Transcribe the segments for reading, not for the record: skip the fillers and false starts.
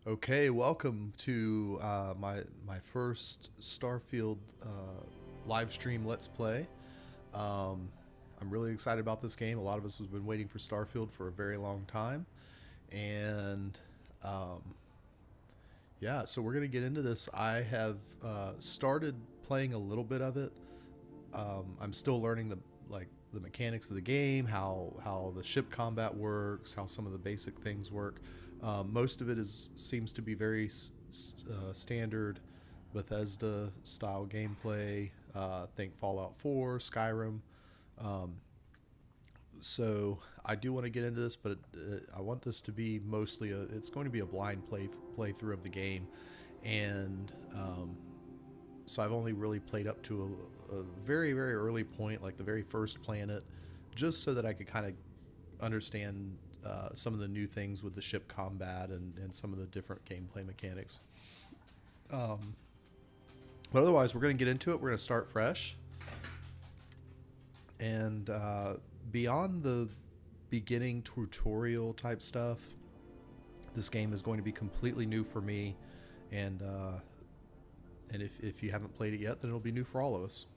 Okay, welcome to my first Starfield live stream Let's Play. Um, I'm really excited about this game. A lot of us have been waiting for Starfield for a very long time, and um, yeah, so we're gonna get into this. I have started playing a little bit of it. I'm still learning the mechanics of the game, how the ship combat works, how some of the basic things work. Most of it seems to be very standard Bethesda style gameplay. Think Fallout 4, Skyrim. Um, so I do want to get into this, but I want this to be mostly it's going to be a blind playthrough of the game, and so I've only really played up to a very very early point, like the very first planet, just so that I could kind of understand some of the new things with the ship combat and some of the different gameplay mechanics. But otherwise, we're going to get into it. We're going to start fresh, and beyond the beginning tutorial type stuff, this game is going to be completely new for me, and if you haven't played it yet, then it'll be new for all of us.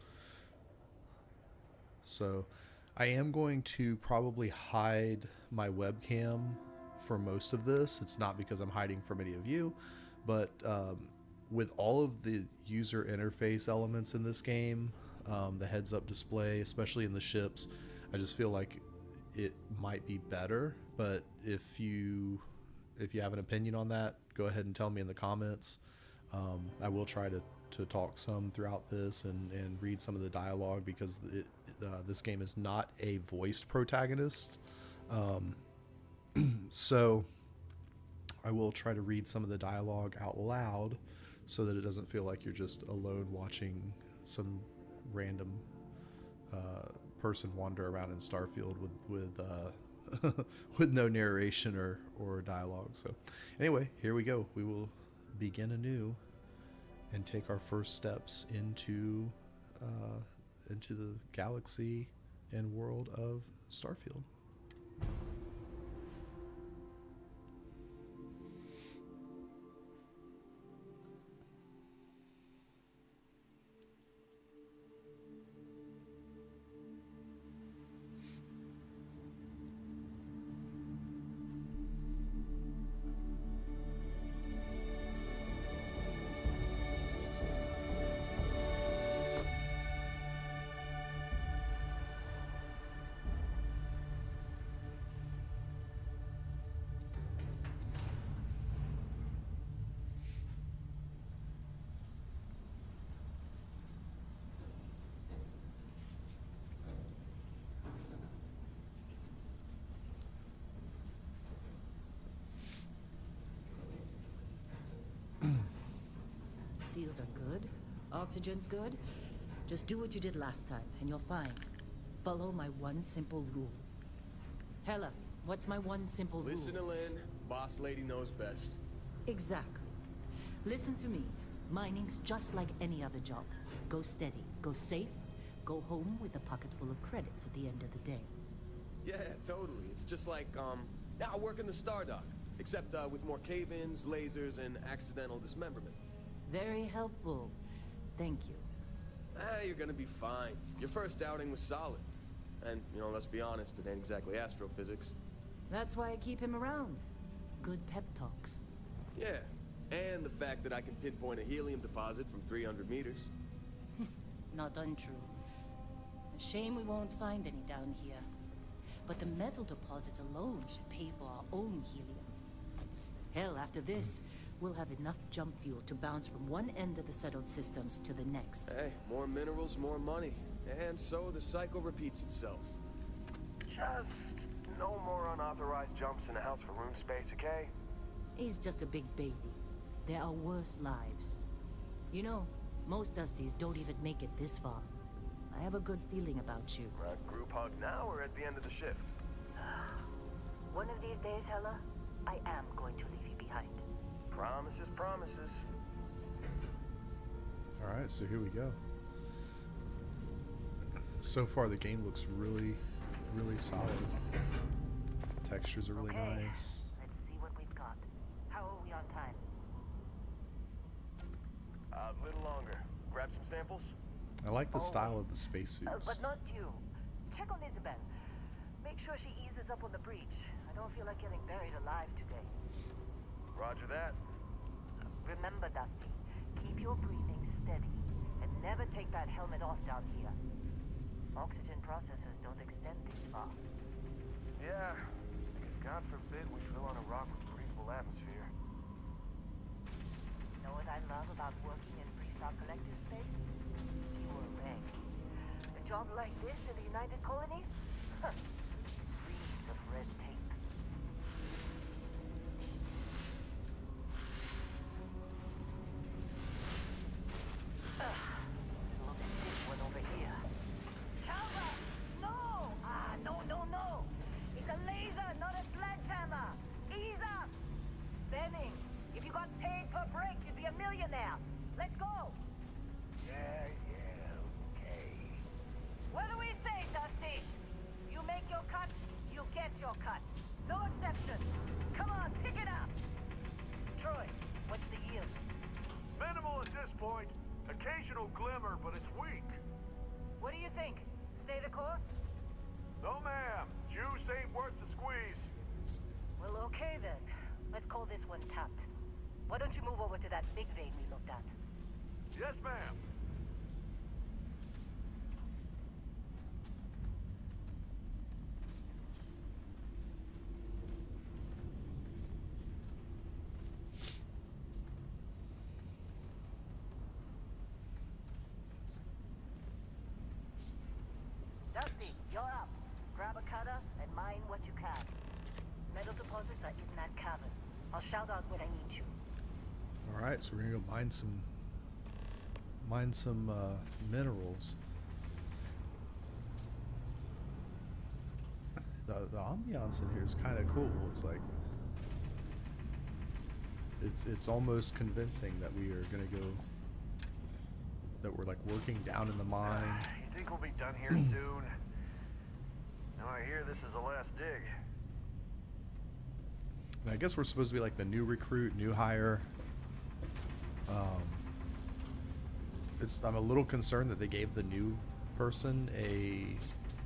So I am going to probably hide my webcam for most of this. It's not because I'm hiding from any of you, but with all of the user interface elements in this game, the heads-up display, especially in the ships, I just feel like it might be better. But if you have an opinion on that, go ahead and tell me in the comments. I will try to talk some throughout this and read some of the dialogue, because this game is not a voiced protagonist. So I will try to read some of the dialogue out loud so that it doesn't feel like you're just alone watching some random person wander around in Starfield with no narration or dialogue. So anyway, here we go. We will begin anew and take our first steps into the galaxy and world of Starfield. Seals are good. Oxygen's good. Just do what you did last time, and you're fine. Follow my one simple rule. Hella, what's my one simple rule? Listen to Lynn. Boss lady knows best. Exactly. Listen to me. Mining's just like any other job. Go steady, go safe, go home with a pocket full of credits at the end of the day. Yeah, totally. It's just like, I work in the Star Dock. Except, with more cave-ins, lasers, and accidental dismemberment. Very helpful. Thank you. You're gonna be fine. Your first outing was solid. And, let's be honest, it ain't exactly astrophysics. That's why I keep him around. Good pep talks. Yeah, and the fact that I can pinpoint a helium deposit from 300 meters. Not untrue. A shame we won't find any down here. But the metal deposits alone should pay for our own helium. Hell, after this, we'll have enough jump fuel to bounce from one end of the settled systems to the next. Hey, more minerals, more money. And so the cycle repeats itself. Just no more unauthorized jumps in the house for room space, okay? He's just a big baby. There are worse lives. You know, most Dusties don't even make it this far. I have a good feeling about you. Group hug now or at the end of the shift? One of these days, Hella, I am going to leave you behind. Promises, promises. All right, so here we go. So far, the game looks really, really solid. Textures are really nice. Let's see what we've got. How are we on time? A little longer. Grab some samples? I like the style of the spacesuits. But not you. Check on Isabel. Make sure she eases up on the breach. I don't feel like getting buried alive today. Roger that. Remember, Dusty, keep your breathing steady and never take that helmet off down here. Oxygen processors don't extend this far. Yeah, because God forbid we fell on a rock with breathable atmosphere. Know what I love about working in Freestar Collective space? Pure reg. A job like this in the United Colonies? Huh. Reams of red tape. Look at this one over here. Calva! No! No. It's a laser, not a sledgehammer. Ease up! Benning, if you got paid per break, you'd be a millionaire. Let's go! Yeah, okay. What do we say, Dusty? You make your cut, you get your cut. No exceptions. Come on, pick it up. Troy, what's the yield? Minimal at this point. Occasional glimmer, but it's weak. What do you think? Stay the course? No, ma'am. Juice ain't worth the squeeze. Well, okay then. Let's call this one tapped. Why don't you move over to that big vein we looked at? Yes, ma'am. Dusty, you're up. Grab a cutter and mine what you can. Metal deposits are in that cavern. I'll shout out when I need you. All right, so we're gonna go mine some minerals. The ambiance in here is kind of cool. It's like it's almost convincing that we are gonna go. That we're like working down in the mine. You think we'll be done here soon? Now I hear this is the last dig. And I guess we're supposed to be like the new recruit, new hire. I'm a little concerned that they gave the new person a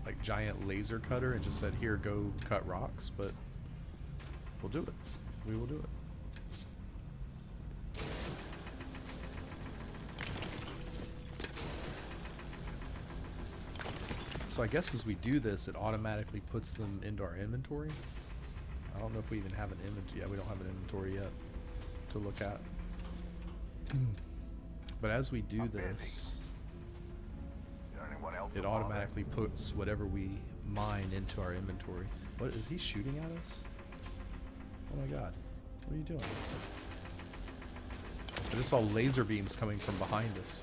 like giant laser cutter and just said, "Here, go cut rocks." But we'll do it. We will do it. So I guess as we do this, it automatically puts them into our inventory. I don't know if we even have an inventory. Yeah, we don't have an inventory yet to look at. But as we do this, Anyone else it automatically puts whatever we mine into our inventory. What is he shooting at us? Oh my god. What are you doing? I just saw laser beams coming from behind us.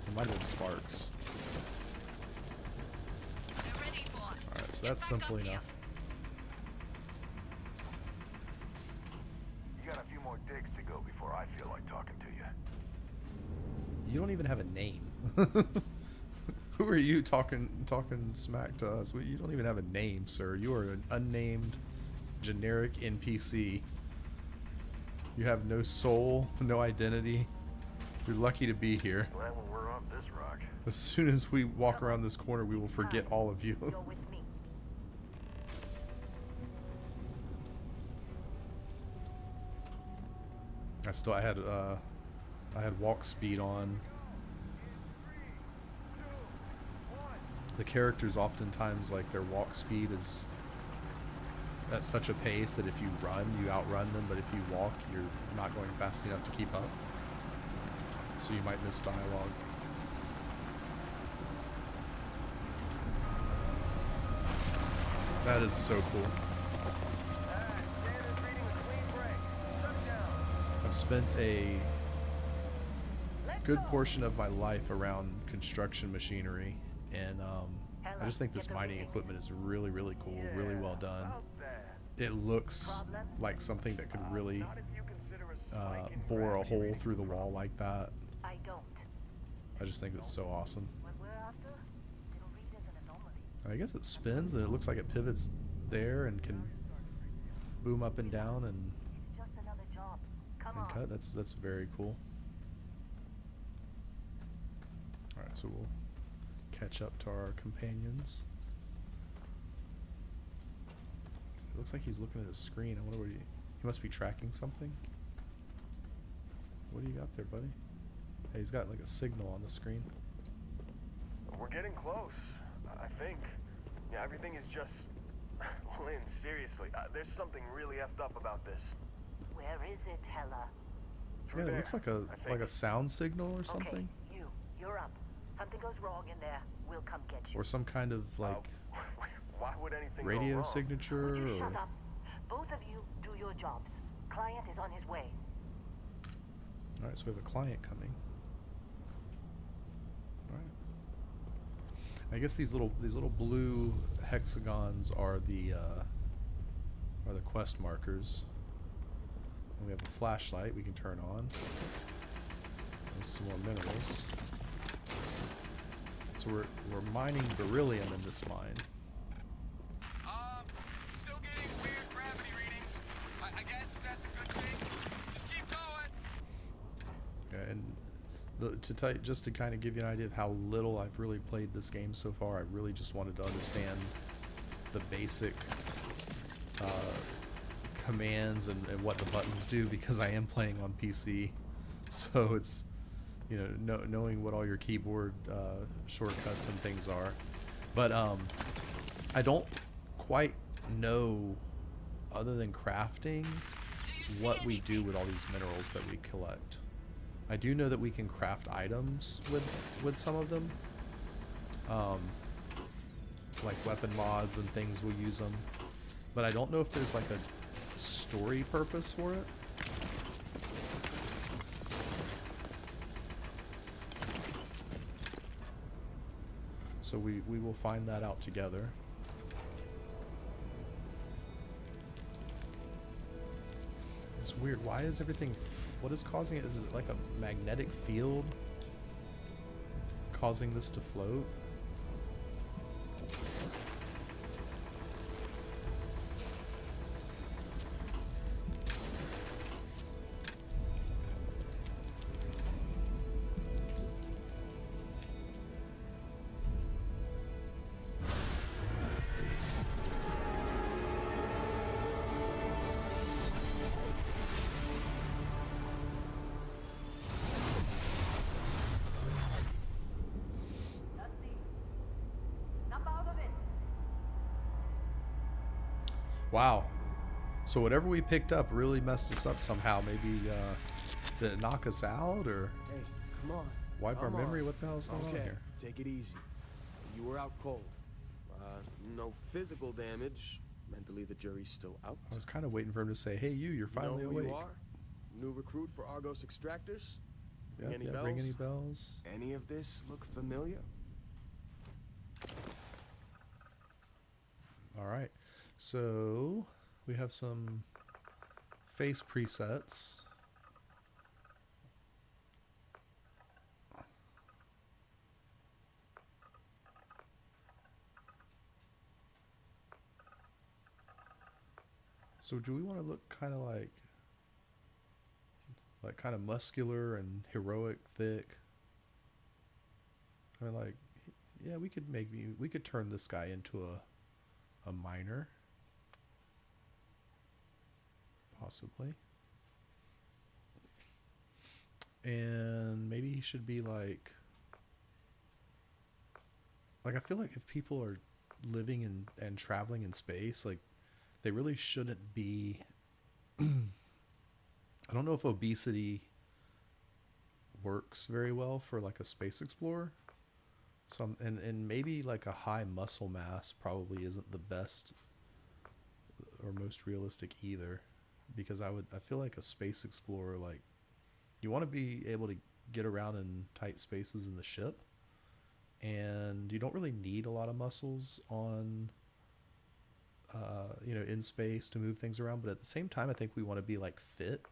It might have been sparks. Alright, so that's simple enough. You got a few more digs to go before I feel like talking to you. You don't even have a name. Who are you talking smack to us? You don't even have a name, sir. You are an unnamed, generic NPC. You have no soul, no identity. You're lucky to be here. Glad when we're on this rock. As soon as we walk around this corner, we will forget all of you. You're with me. I had walk speed on. The characters oftentimes, like, their walk speed is at such a pace that if you run, you outrun them, but if you walk, you're not going fast enough to keep up. So you might miss dialogue. That is so cool. I've spent a good portion of my life around construction machinery, and I just think this mining equipment is really, really cool, really well done. It looks like something that could really bore a hole through the wall like that. I don't. I just think it's so awesome. What we're after, it'll read as an anomaly. I guess it spins and it looks like it pivots there and can boom up and down, and It's just another Come and on. cut. That's very cool. All right, so we'll catch up to our companions. It looks like he's looking at his screen. I wonder what he must be tracking something. What do you got there, buddy? Hey, he's got like a signal on the screen. We're getting close, I think. Yeah, everything is just... Lynn, seriously, there's something really effed up about this. Where is it, Hella? Through Yeah, it there, looks like I think. a sound signal or something, Okay, you're up. Something goes wrong in there, we'll come get you. or some kind of like Why would anything go radio wrong? signature. Would you Or shut up? Both of you do your jobs. Client is on his way. all right, so we have a client coming. All right. I guess these little blue hexagons are the quest markers. And we have a flashlight we can turn on. There's some more minerals. So we're mining beryllium in this mine. Still getting weird gravity readings. I guess that's a good thing. Just keep going. Yeah, and just to kind of give you an idea of how little I've really played this game so far, I really just wanted to understand the basic commands and what the buttons do, because I am playing on PC, so it's, you know, knowing what all your keyboard shortcuts and things are. But I don't quite know, other than crafting, what we do with all these minerals that we collect. I do know that we can craft items with some of them, like weapon mods and things. We'll use them, but I don't know if there's like a story purpose for it. So we will find that out together. It's weird. Why is everything... What is causing it? Is it like a magnetic field causing this to float? Wow. So whatever we picked up really messed us up somehow. Maybe did it knock us out or Hey, come on. wipe our Come on. memory? What the hell's going on Okay, here? take it easy. You were out cold. No physical damage. Mentally, the jury's still out. I was kind of waiting for him to say, "Hey, you're finally You know who awake." you are? New recruit for Argos Extractors? Yeah, Ring any yeah, bells? ring any bells? Any of this look familiar? All right. So we have some face presets. So do we want to look kind of like kind of muscular and heroic, thick? I mean, like, yeah, we could turn this guy into a miner, possibly. And maybe he should be like I feel like if people are living and traveling in space, like, they really shouldn't be I don't know if obesity works very well for like a space explorer. So and maybe like a high muscle mass probably isn't the best or most realistic either, because I feel like a space explorer, like, you want to be able to get around in tight spaces in the ship, and you don't really need a lot of muscles on in space to move things around, but at the same time I think we want to be like fit.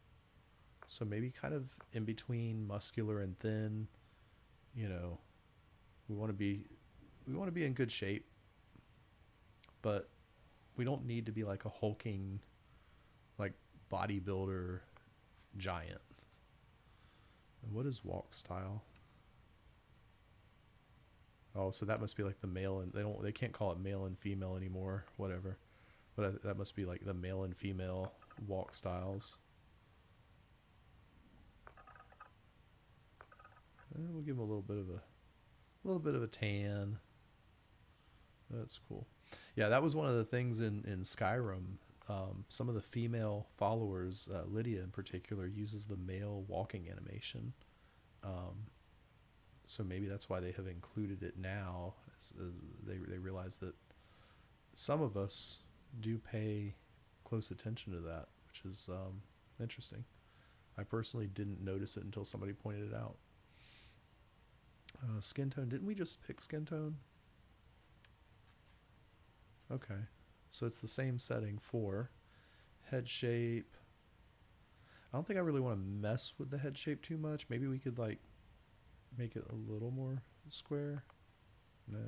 So maybe kind of in between muscular and thin, we want to be in good shape, but we don't need to be like a hulking, like, bodybuilder giant. And what is walk style? Oh, so that must be like the male, and they can't call it male and female anymore, whatever. But that must be like the male and female walk styles. And we'll give him a little bit of a tan. That's cool. Yeah, that was one of the things in Skyrim. Some of the female followers, Lydia in particular, uses the male walking animation. So maybe that's why they have included it now. As they realize that some of us do pay close attention to that, which is interesting. I personally didn't notice it until somebody pointed it out. Skin tone. Didn't we just pick skin tone? Okay. So it's the same setting for head shape. I don't think I really want to mess with the head shape too much. Maybe we could like make it a little more square. No.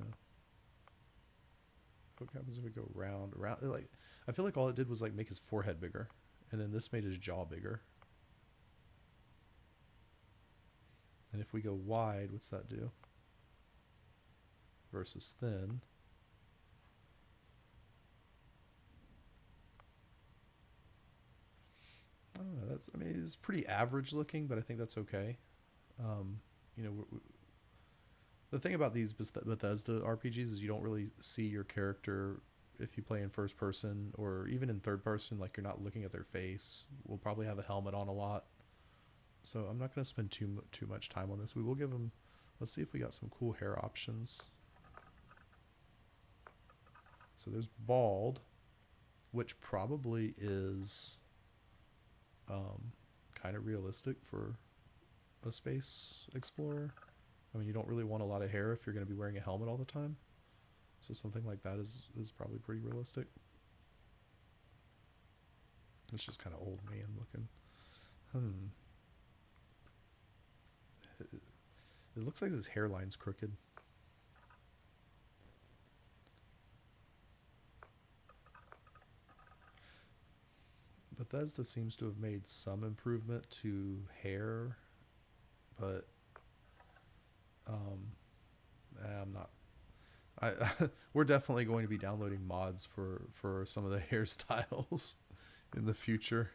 What happens if we go round? Like, I feel like all it did was like make his forehead bigger, and then this made his jaw bigger. And if we go wide, what's that do? Versus thin. I don't know. I mean, it's pretty average looking, but I think that's okay. You know, the thing about these Bethesda RPGs is you don't really see your character if you play in first person or even in third person. Like, you're not looking at their face. We'll probably have a helmet on a lot. So I'm not going to spend too much time on this. We will give them... Let's see if we got some cool hair options. So there's bald, which probably is kind of realistic for a space explorer. I mean, you don't really want a lot of hair if you're going to be wearing a helmet all the time. So something like that is probably pretty realistic. It's just kind of old man looking. It looks like his hairline's crooked. Bethesda seems to have made some improvement to hair, but I'm not. We're definitely going to be downloading mods for some of the hairstyles in the future,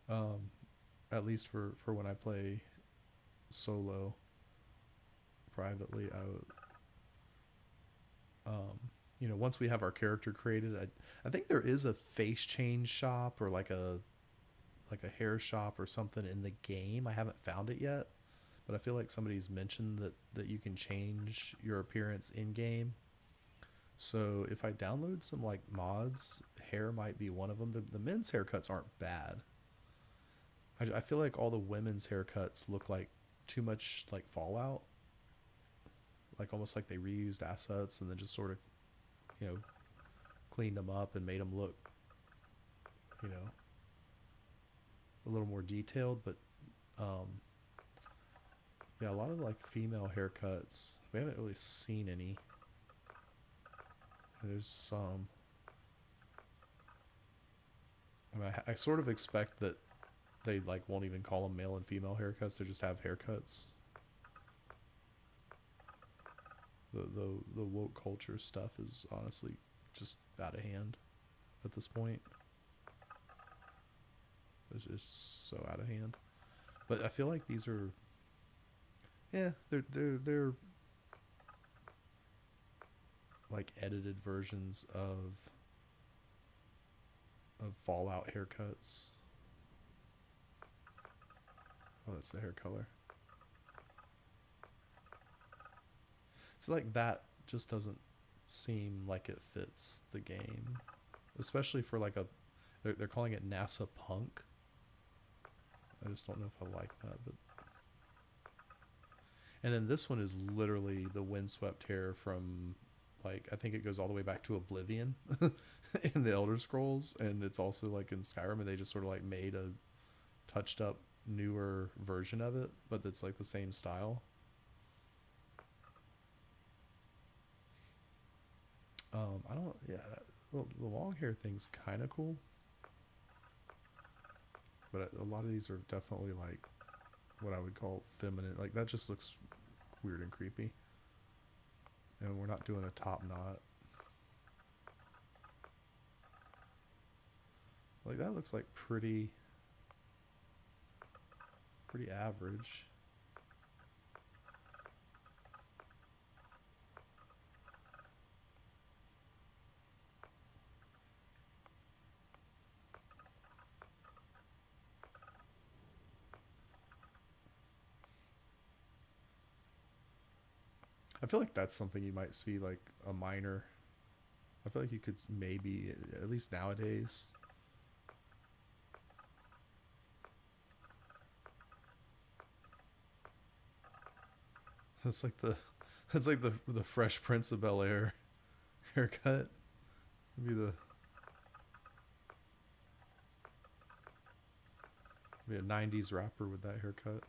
at least for when I play solo privately. You know, once we have our character created, I think there is a face change shop or like a hair shop or something in the game. I haven't found it yet, but I feel like somebody's mentioned that you can change your appearance in game. So if I download some like mods, hair might be one of them. The men's haircuts aren't bad. I feel like all the women's haircuts look like too much like Fallout, like almost like they reused assets and then just sort of, you know, cleaned them up and made them look, you know, a little more detailed. But yeah, a lot of like female haircuts, we haven't really seen any. There's some. I mean, I sort of expect that they like won't even call them male and female haircuts. They just have haircuts. The woke culture stuff is honestly just out of hand at this point. It's just so out of hand. But I feel like these are, yeah, they're like edited versions of Fallout haircuts. Oh, that's the hair color. So like that just doesn't seem like it fits the game, especially for like they're calling it NASA punk. I just don't know if I like that. But and then this one is literally the windswept hair from, like, I think it goes all the way back to Oblivion in the Elder Scrolls, and it's also like in Skyrim, and they just sort of like made a touched up newer version of it, but it's like the same style. I don't, yeah, the long hair thing's kind of cool. but a lot of these are definitely like what I would call feminine. Like that just looks weird and creepy. And we're not doing a top knot. Like that looks like pretty average. I feel like that's something you might see like a minor. I feel like you could maybe, at least nowadays. It's like the Fresh Prince of Bel-Air haircut. Maybe maybe a '90s rapper with that haircut.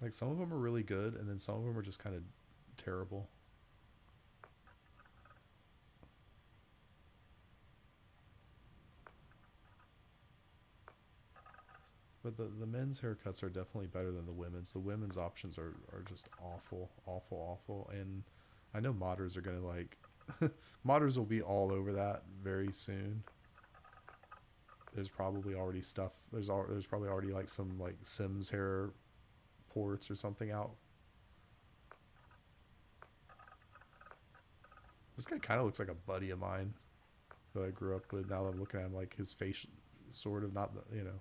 Like some of them are really good, and then some of them are just kind of terrible. But the men's haircuts are definitely better than the women's. The women's options are just awful, awful, awful. And I know modders are gonna like modders will be all over that very soon. There's probably already stuff. There's probably already like some like Sims hair ports or something out. This guy kind of looks like a buddy of mine that I grew up with. Now that I'm looking at him, like his face, sort of, not the, you know.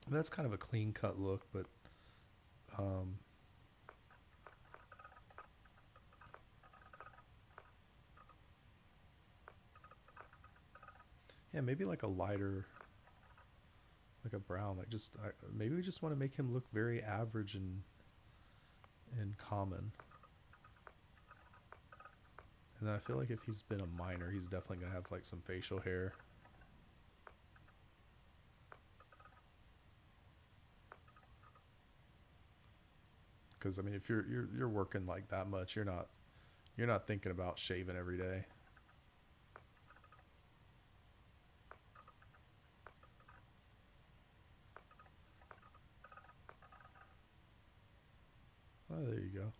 That's kind of a clean cut look, but um, yeah, maybe like a lighter, like a brown, like just maybe we just want to make him look very average and common. And then I feel like if he's been a minor, he's definitely gonna have like some facial hair. Because I mean, if you're working like that much, you're not thinking about shaving every day. Oh, there you go.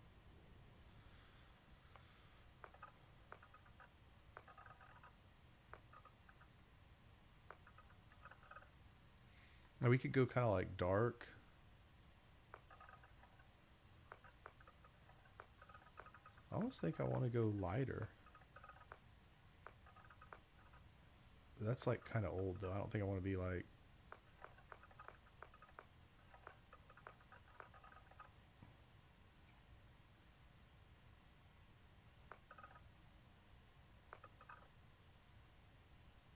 Now we could go kind of like dark. I almost think I want to go lighter. That's like kind of old though. I don't think I want to be like.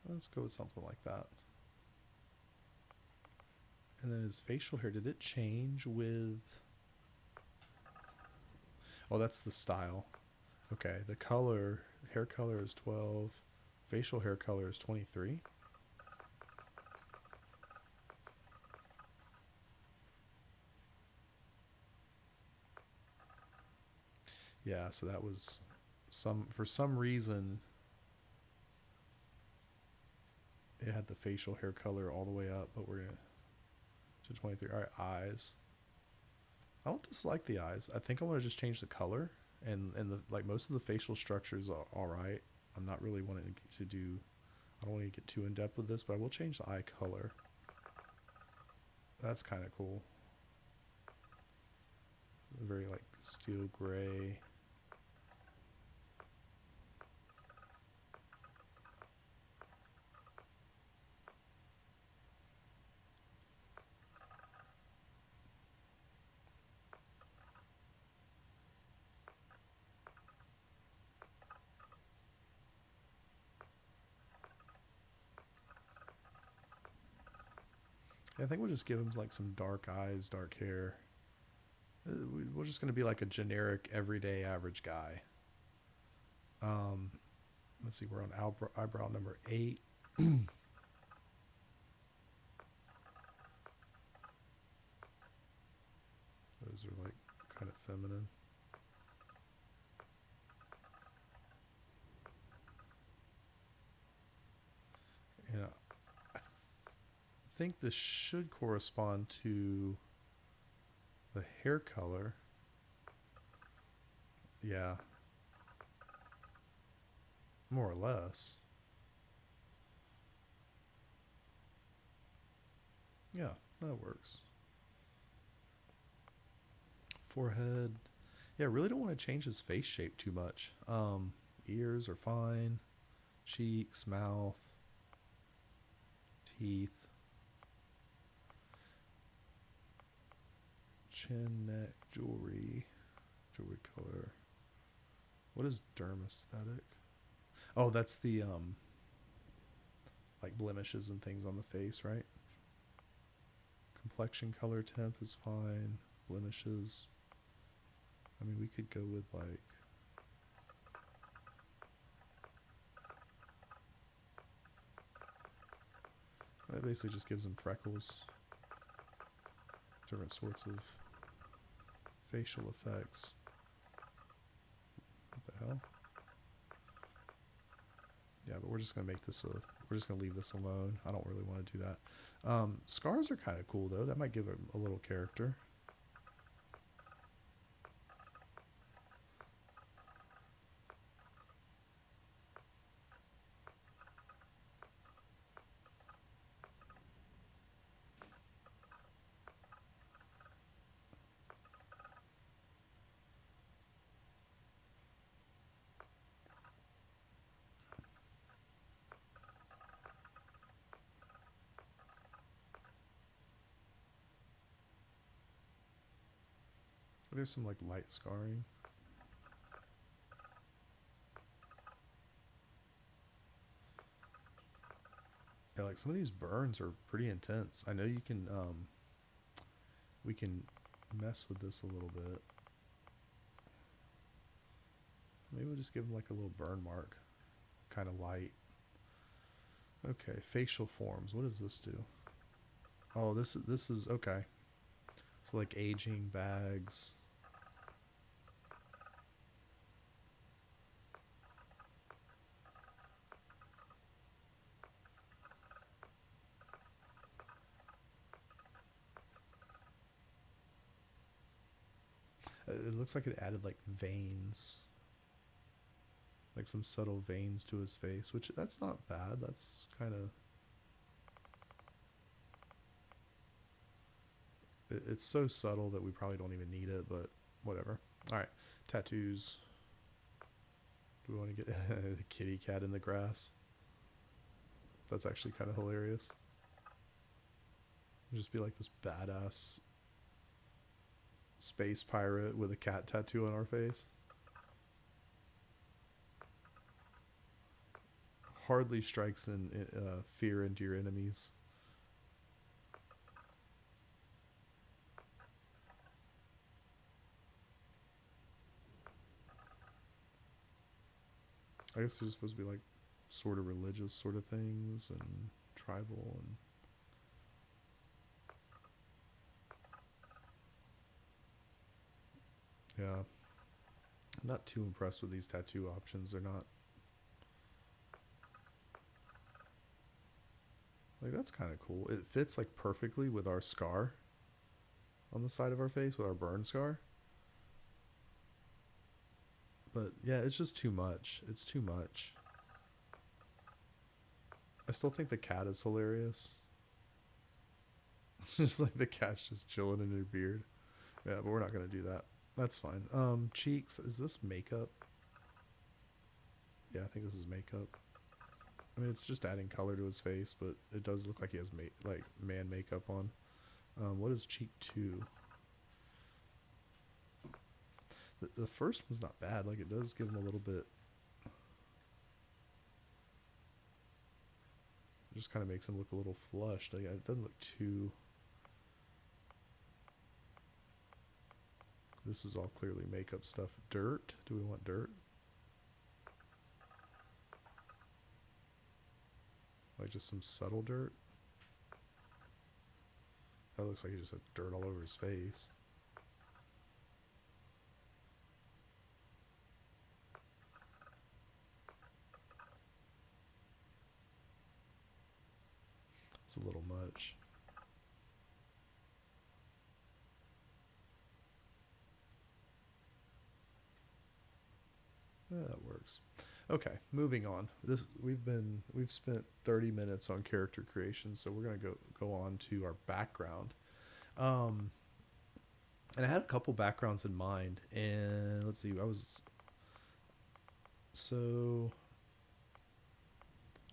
Let's go with something like that. And then his facial hair, did it change with... Oh, that's the style. Okay, the color, hair color is 12. Facial hair color is 23. Yeah, so that was for some reason it had the facial hair color all the way up, but we're gonna to 23. All right, eyes. I don't dislike the eyes. I think I want to just change the color, and the like most of the facial structures are all right. I'm not really wanting to do. I don't want to get too in depth with this, but I will change the eye color. That's kind of cool. Very like steel gray. I think we'll just give him like some dark eyes, dark hair. We're just going to be like a generic, everyday, average guy. Let's see, we're on eyebrow number 8. Those are like kind of feminine. Yeah, I think this should correspond to the hair color. Yeah, more or less. Yeah, that works. Forehead. Yeah, I really don't want to change his face shape too much. Ears are fine. Cheeks, mouth, teeth, chin, neck, jewelry color. What is derm aesthetic? Oh, that's the like blemishes and things on the face, right? Complexion color temp is fine. Blemishes. I mean, we could go with like that basically just gives him freckles. Different sorts of facial effects. What the hell? Yeah, but we're just gonna make this we're just gonna leave this alone. I don't really want to do that. Scars are kind of cool though. That might give him a little character. There's some like light scarring. Yeah, like some of these burns are pretty intense. I know you can we can mess with this a little bit. Maybe we'll just give him like a little burn mark. Kind of light. Okay, facial forms. What does this do? Oh, this is okay. So like aging, bags. It looks like it added like veins. Like some subtle veins to his face, which that's not bad. That's kind of it's so subtle that we probably don't even need it, but whatever. All right, tattoos. Do we want to get the kitty cat in the grass? That's actually kind of hilarious. Just be like this badass space pirate with a cat tattoo on our face. Hardly strikes in fear into your enemies. I guess there's supposed to be like sort of religious sort of things and tribal and yeah. I'm not too impressed with these tattoo options. They're not like that's kind of cool. It fits like perfectly with our scar on the side of our face with our burn scar. But yeah, it's just too much. It's too much. I still think the cat is hilarious. Just like the cat's just chilling in her beard. Yeah, but we're not gonna do that. That's fine. Cheeks. Is this makeup? Yeah, I think this is makeup. I mean, it's just adding color to his face, but it does look like he has like man makeup on. What is cheek 2? The first one's not bad. Like, it does give him a little bit. It just kind of makes him look a little flushed. Like, it doesn't look too... This is all clearly makeup stuff. Dirt? Do we want dirt? Like just some subtle dirt. That looks like he just had dirt all over his face. It's a little much. Yeah, that works. Okay, moving on. We've spent 30 minutes on character creation, so we're gonna go on to our background. Um, and I had a couple backgrounds in mind, and let's see. So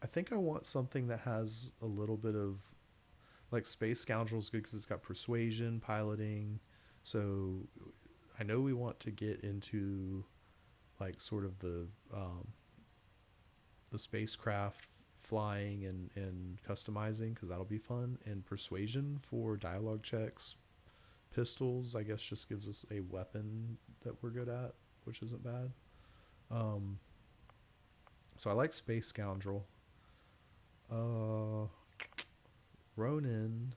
I think I want something that has a little bit of like Space Scoundrel's good because it's got persuasion, piloting. So I know we want to get into like sort of the spacecraft flying and customizing because that'll be fun, and persuasion for dialogue checks. Pistols, I guess, just gives us a weapon that we're good at, which isn't bad. um so I like Space Scoundrel. Ronin,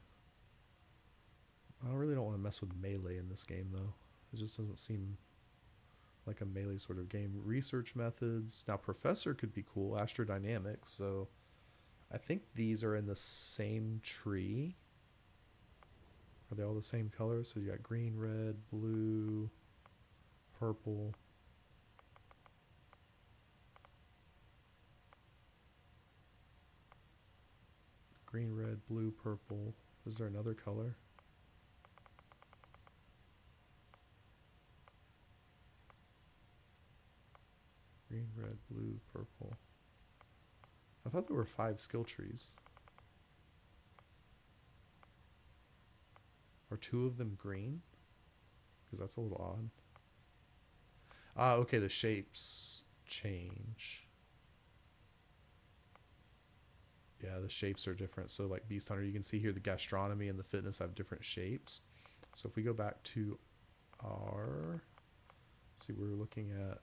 I really don't want to mess with melee in this game though. It just doesn't seem like a melee sort of game. Research methods. Now, Professor could be cool. Astrodynamics. So I think these are in the same tree. Are they all the same color? So you got green, red, blue, purple. Green, red, blue, purple. Is there another color? Green, red, blue, purple. I thought there were 5 skill trees. Are 2 of them green? Because that's a little odd. Ah, okay, the shapes change. Yeah, the shapes are different. So like Beast Hunter, you can see here the gastronomy and the fitness have different shapes. So if we go back to our, see, we're looking at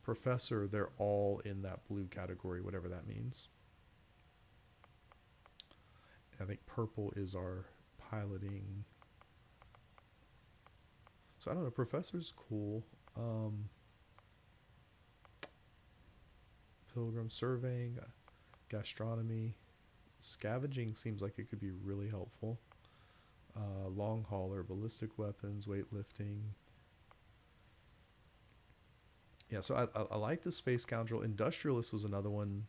Professor, they're all in that blue category, whatever that means. And I think purple is our piloting. So I don't know, Professor's cool. Pilgrim, surveying, gastronomy, scavenging seems like it could be really helpful. Long hauler, ballistic weapons, weightlifting. Yeah, so I like the Space Scoundrel. Industrialist was another one.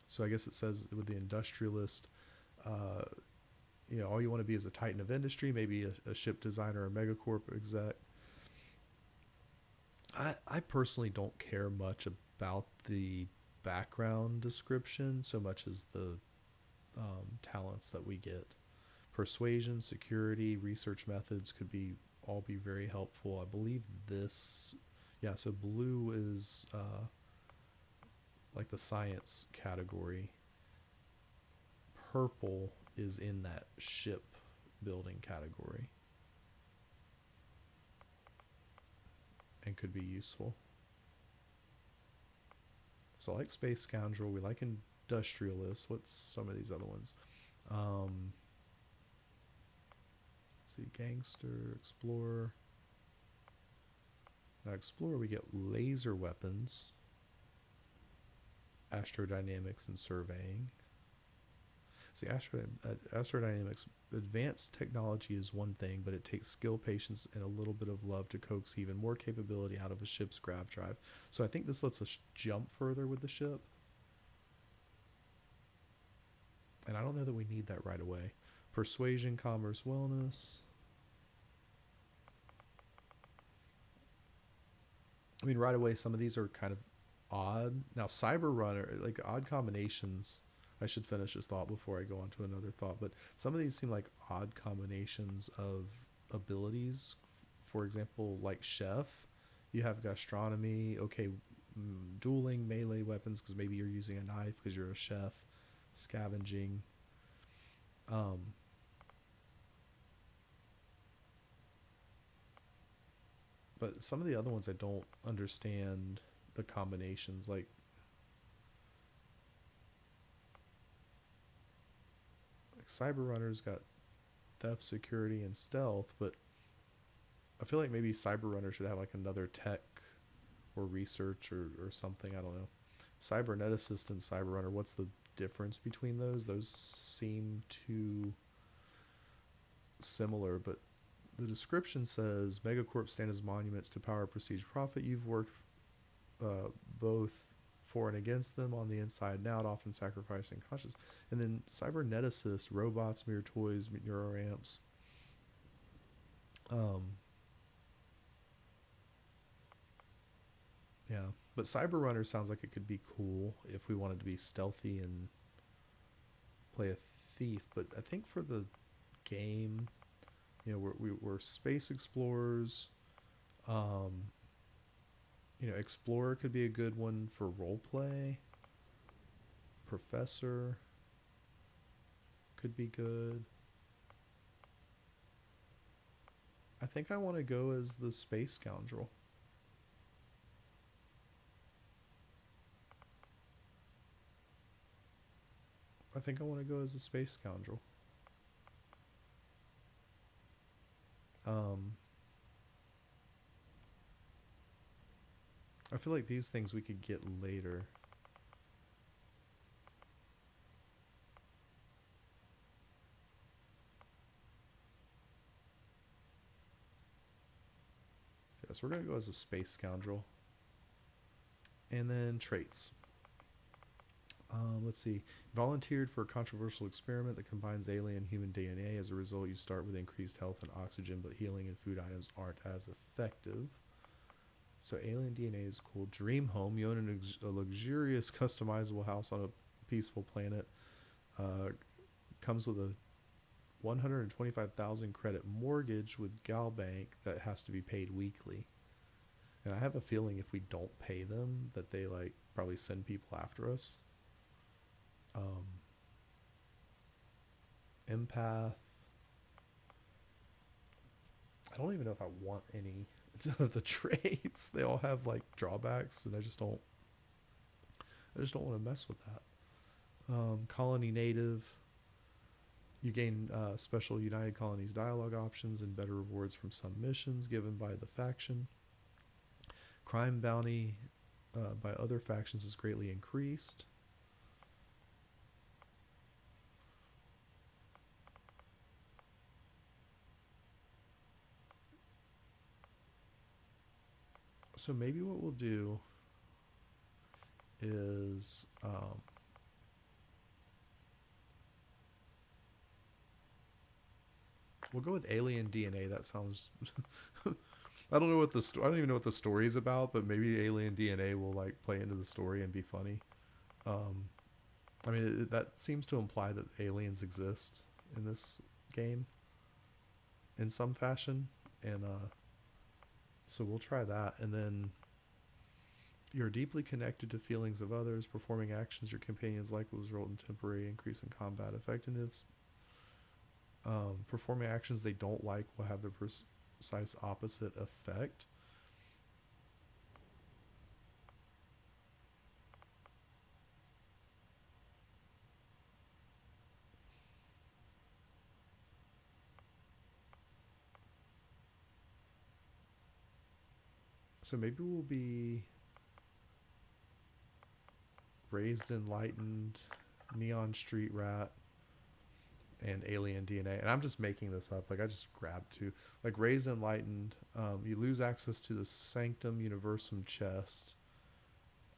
So I guess it says with the Industrialist, all you want to be is a titan of industry, maybe a ship designer or a megacorp exec. I personally don't care much about the background description so much as the talents that we get. Persuasion, security, research methods could all be very helpful. I believe this, yeah, so blue is like the science category. Purple is in that ship building category and could be useful. So I like Space Scoundrel. We like Industrialist. What's some of these other ones? Let's see, Gangster, Explorer. Now Explorer, we get laser weapons, astrodynamics, and surveying. See, astrodynamics, advanced technology is one thing, but it takes skill, patience, and a little bit of love to coax even more capability out of a ship's grav drive. So I think this lets us jump further with the ship. And I don't know that we need that right away. Persuasion, commerce, wellness. I mean, right away, some of these are kind of odd. Now, Cyber Runner, like odd combinations. I should finish this thought before I go on to another thought, but some of these seem like odd combinations of abilities. For example, like Chef, you have gastronomy, okay, dueling, melee weapons because maybe you're using a knife because you're a chef, scavenging. But some of the other ones I don't understand the combinations. Like Cyber Runner's got theft, security, and stealth, but I feel like maybe Cyber Runner should have like another tech or research or something. I don't know. Cyberneticist and Cyber Runner, what's the difference between those? Those seem too similar, but the description says Megacorp stand as monuments to power, prestige, profit. You've worked both for and against them on the inside and out, often sacrificing conscience. And then Cyberneticist, robots, mere toys, neuroamps. Yeah, but Cyber Runner sounds like it could be cool if we wanted to be stealthy and play a thief. But I think for the game, you know, we're space explorers. You know, Explorer could be a good one for role play. Professor could be good. I think I want to go as the space scoundrel. I think I want to go as a space scoundrel. I feel like these things we could get later. Yes, we're going to go as a space scoundrel. And then traits. Let's see. Volunteered for a controversial experiment that combines alien and human DNA. As a result, you start with increased health and oxygen, but healing and food items aren't as effective. So alien DNA is cool. Dream home. You own a luxurious, customizable house on a peaceful planet. Comes with a 125,000 credit mortgage with Galbank that has to be paid weekly. And I have a feeling if we don't pay them, that they like probably send people after us. Empath. I don't even know if I want any of the traits. They all have like drawbacks, and I just don't want to mess with that. Colony native. You gain special United Colonies dialogue options and better rewards from some missions given by the faction. Crime bounty by other factions is greatly increased. So maybe what we'll do is we'll go with alien DNA. That sounds I don't know I don't even know what the story is about, but maybe alien DNA will like play into the story and be funny. I mean, that seems to imply that aliens exist in this game in some fashion, and so we'll try that. And then you're deeply connected to feelings of others. Performing actions your companions like will result in temporary increase in combat effectiveness. Performing actions they don't like will have the precise opposite effect. So maybe we'll be raised, enlightened, neon street rat, and alien DNA. And I'm just making this up. Like I just grabbed two. Like raised, enlightened. You lose access to the Sanctum Universum chest.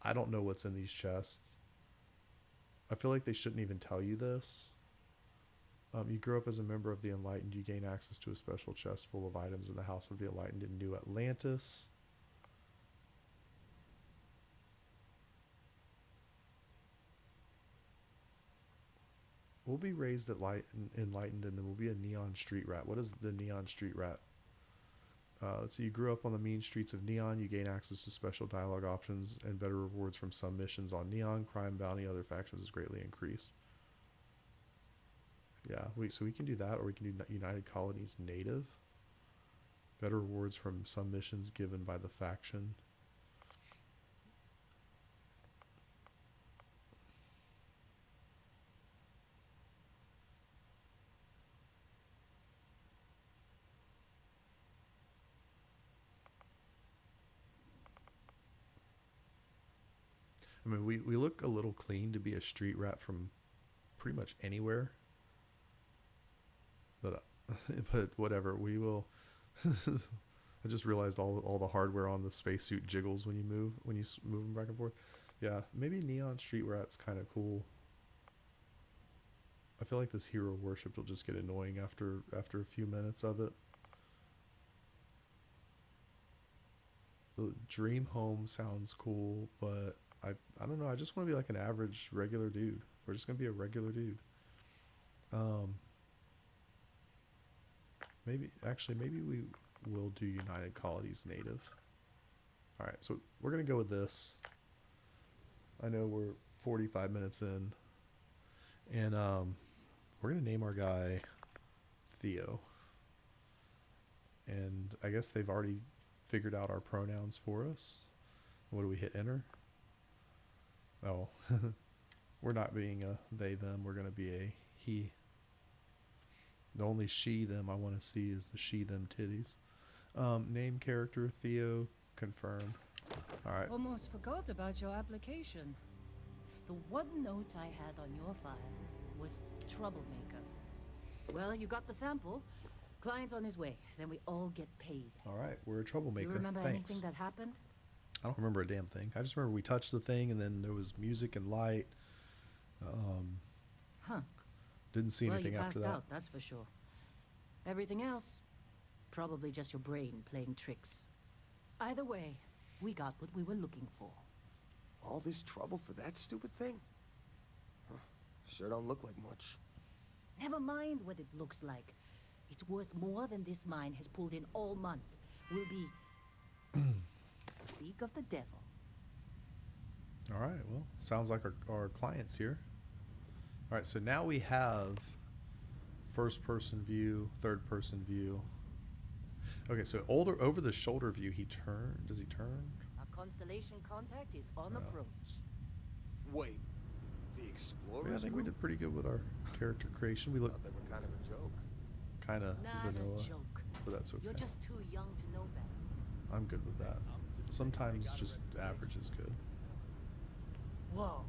I don't know what's in these chests. I feel like they shouldn't even tell you this. You grow up as a member of the Enlightened. You gain access to a special chest full of items in the House of the Enlightened in New Atlantis. We'll be raised at enlightened, and then we'll be a neon street rat. What is the neon street rat? Let's see. You grew up on the mean streets of Neon. You gain access to special dialogue options and better rewards from some missions on Neon. Crime bounty other factions is greatly increased. Yeah, so we can do that, or we can do United Colonies native. Better rewards from some missions given by the faction. I mean, we look a little clean to be a street rat from pretty much anywhere. But but whatever, we will. I just realized all the hardware on the spacesuit jiggles when you move move them back and forth. Yeah, maybe neon street rat's kind of cool. I feel like this hero worship will just get annoying after a few minutes of it. The dream home sounds cool, but I don't know. I just want to be like an average regular dude. We're just gonna be a regular dude. Maybe we will do United Colonies native. All right, so we're gonna go with this. I know we're 45 minutes in, and we're gonna name our guy Theo. And I guess they've already figured out our pronouns for us. What do we hit? Enter. Oh, we're not being a they them. We're gonna be a he. The only she them I want to see is the she them titties. Name character Theo. Confirm. All right. Almost forgot about your application. The one note I had on your file was troublemaker. Well, you got the sample. Client's on his way. Then we all get paid. All right. We're a troublemaker. You remember Thanks. anything that happened? I don't remember a damn thing. I just remember we touched the thing and then there was music and light. Huh. Didn't see Well, anything you after passed that. out, that's for sure. Everything else, probably just your brain playing tricks. Either way, we got what we were looking for. All this trouble for that stupid thing? Huh. Sure don't look like much. Never mind what it looks like. It's worth more than this mine has pulled in all month. We'll be... Speak of the devil. All right. Well, sounds like our client's here. All right. So now we have first person view, third person view. Okay. So over the shoulder view, does he turn? Our constellation contact is on approach. Wait, the explorers? Yeah, I think we group? did pretty good with our character creation. We look Thought they were kind of a joke. kind of Not vanilla, a joke. but that's okay. You're just too young to know better. I'm good with that. Sometimes just average is good. Whoa.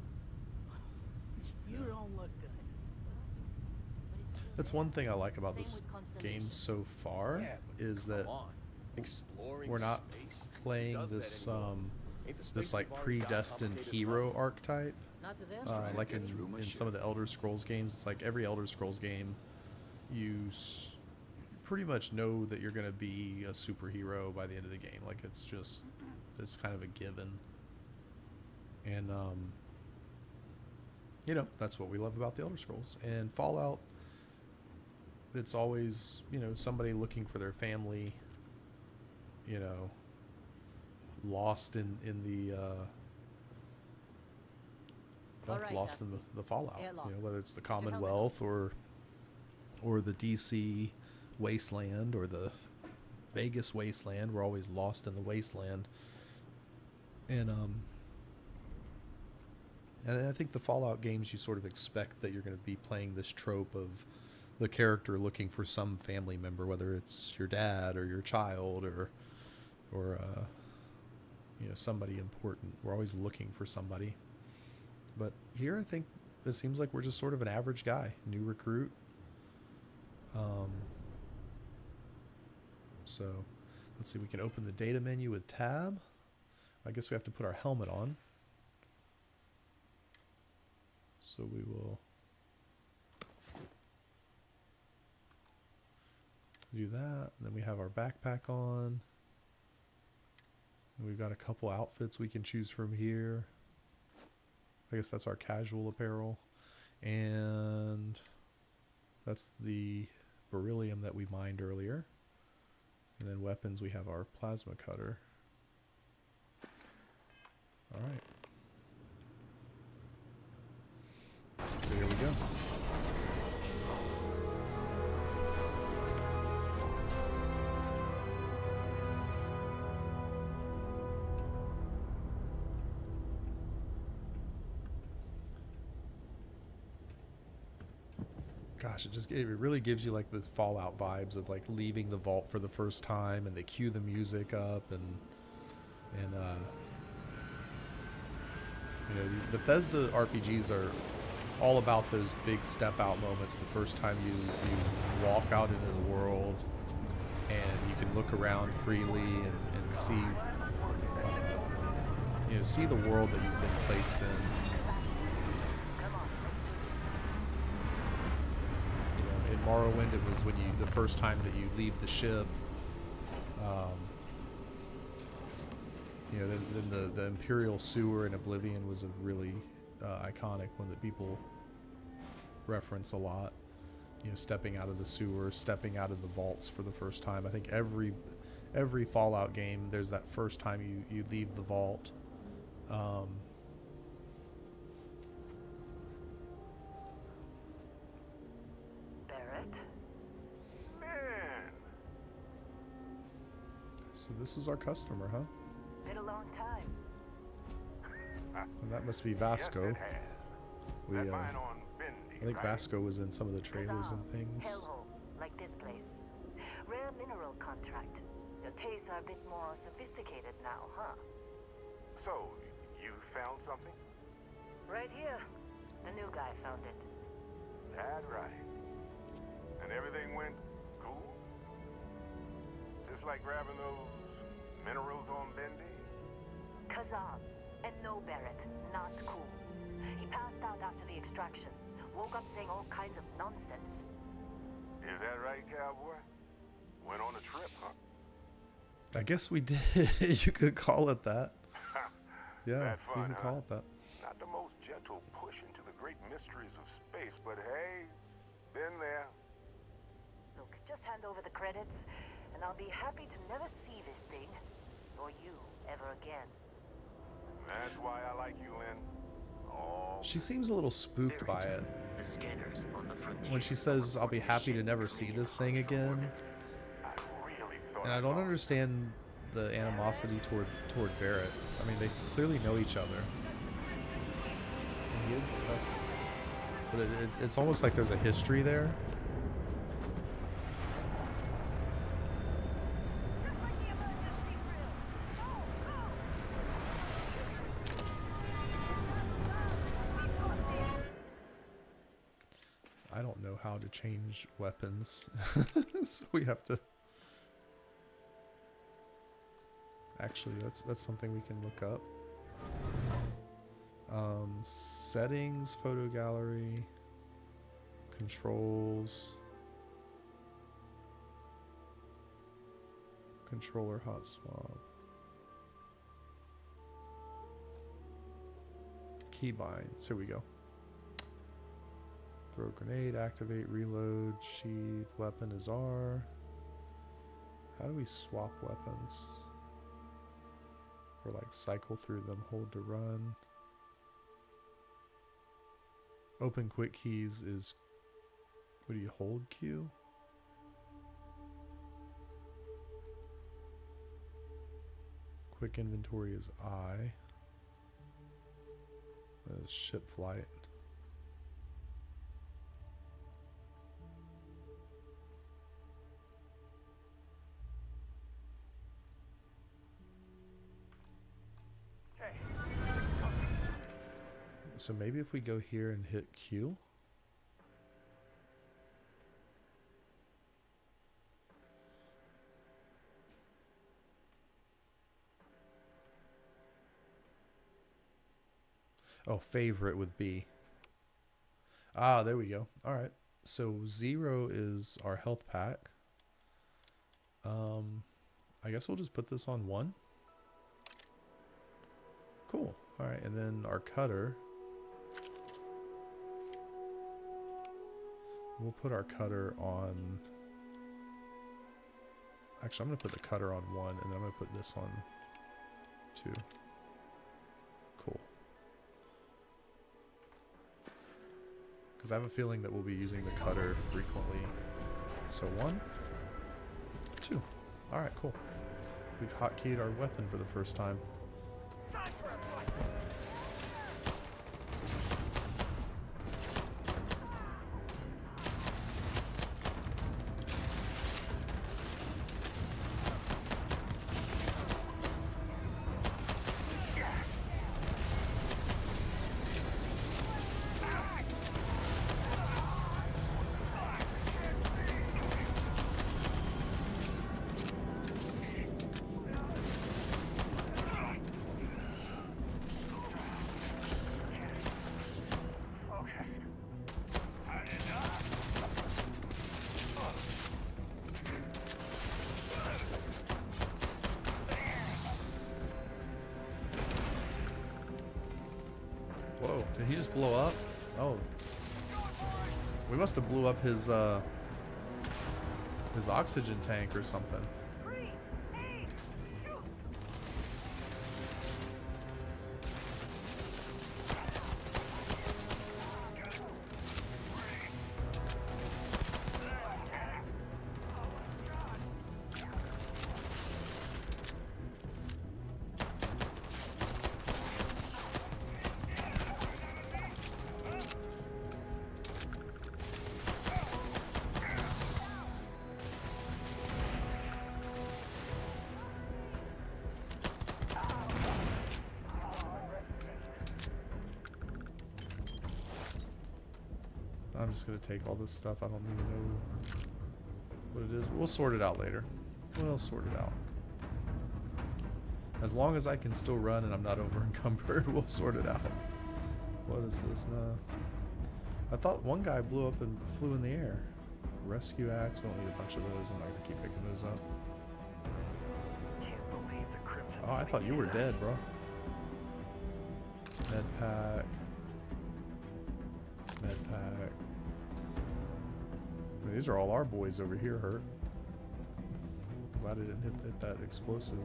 You don't look good. That's one thing I like about Same this with Constellation. game so far Yeah, but is come that on. Exploring we're not space? Who playing does that this anymore? Ain't the space this like we've already got predestined complicated hero enough? archetype. Not to their trying to Like get in through my some of the shift. Elder Scrolls games, it's like every Elder Scrolls game, you pretty much know that you're going to be a superhero by the end of the game. Like it's kind of a given. And that's what we love about the Elder Scrolls. And Fallout, it's always somebody looking for their family, lost in the All right, lost in Dusty. the fallout. Airlock. Whether it's the Put your helmet Commonwealth or the DC wasteland or the Vegas wasteland. We're always lost in the wasteland. And I think the Fallout games, you sort of expect that you're going to be playing this trope of the character looking for some family member, whether it's your dad or your child or somebody important. We're always looking for somebody. But here, I think it seems like we're just sort of an average guy, new recruit. So let's see, we can open the data menu with tab. I guess we have to put our helmet on. So we will do that. And then we have our backpack on. And we've got a couple outfits we can choose from here. I guess that's our casual apparel. And that's the beryllium that we mined earlier. And then weapons, we have our plasma cutter. All right. So here we go. Gosh, it really gives you like this Fallout vibes of like leaving the vault for the first time, and they cue the music up, and You know, the Bethesda RPGs are all about those big step out moments the first time you walk out into the world and you can look around freely and see see the world that you've been placed in. You know, in Morrowind it was when the first time that you leave the ship. You know, then the Imperial sewer in Oblivion was a really iconic one that people reference a lot. You know, stepping out of the sewer, stepping out of the vaults for the first time. I think every Fallout game, there's that first time you leave the vault. Barrett? Man, So this is our customer, huh? Been a long time. And that must be Vasco. Yes, it has. We, That uh, mine on Bendy, I think right? Vasco was in some of the trailers and things. Hellhole, like this place. Rare mineral contract. Your tastes are a bit more sophisticated now, huh? So, you found something? Right here. The new guy found it. That right. And everything went cool? Just like grabbing those minerals on Bendy? Kazan. And no, Barrett, not cool. He passed out after the extraction. Woke up saying all kinds of nonsense. Is that right, cowboy? Went on a trip, huh? I guess we did. You could call it that. Yeah, That you fun, can huh? call it that. Not the most gentle push into the great mysteries of space, but hey, been there. Look, just hand over the credits, and I'll be happy to never see this thing, or you, ever again. That's why I like you, Lynn. Oh, She seems a little spooked by it. When she says, I'll be happy to never see this thing again. I really thought And I don't understand the animosity toward Barrett. I mean, they clearly know each other. And he is the customer. But it's almost like there's a history there. I don't know how to change weapons. So we have to... Actually, that's something we can look up. Settings, photo gallery, controls, controller hot swap, keybinds. Here we go. Throw grenade, activate, reload, sheath, weapon is R. How do we swap weapons? Or like cycle through them, hold to run. Open quick keys is, what do you hold Q? Quick inventory is I. That is ship flight. So maybe if we go here and hit Q. Oh, favorite with B. Ah, there we go. All right. So 0 is our health pack. I guess we'll just put this on 1. Cool. All right, and then our cutter. We'll put our cutter on... Actually, I'm going to put the cutter on 1, and then I'm going to put this on 2. Cool. Because I have a feeling that we'll be using the cutter frequently. So 1, 2. Alright, cool. We've hotkeyed our weapon for the first time. Whoa, did he just blow up? Oh. We must have blew up his oxygen tank or something. I'm just gonna take all this stuff. I don't even know what it is. We'll sort it out later. We'll sort it out. As long as I can still run and I'm not over encumbered, we'll sort it out. What is this? I thought one guy blew up and flew in the air. Rescue axe. We don't need a bunch of those. I'm not gonna keep picking those up. Oh, I thought you were dead, bro. Med pack. Med pack. I mean, these are all our boys over here hurt. Glad I didn't hit that explosive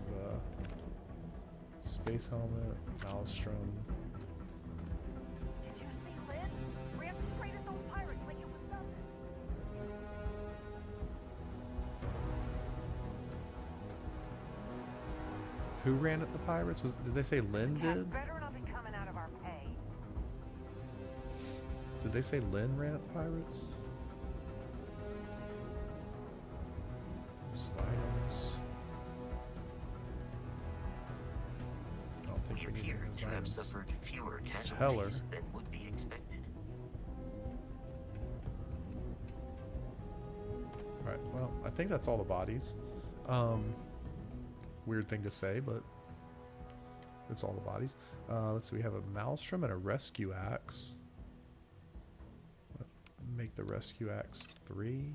space helmet. Maelstrom. Did you see Lynn? Ran straight at those pirates like it was nothing. Who ran at the pirates? Did they say Lynn did? Better not be coming out of our pay. Did they say Lynn ran at the pirates? Some items. I don't think we need those items. It's Heller. Than would be expected. Alright, well, I think that's all the bodies. Weird thing to say, but it's all the bodies. Let's see, we have a Maelstrom and a Rescue Axe. Make the Rescue Axe 3.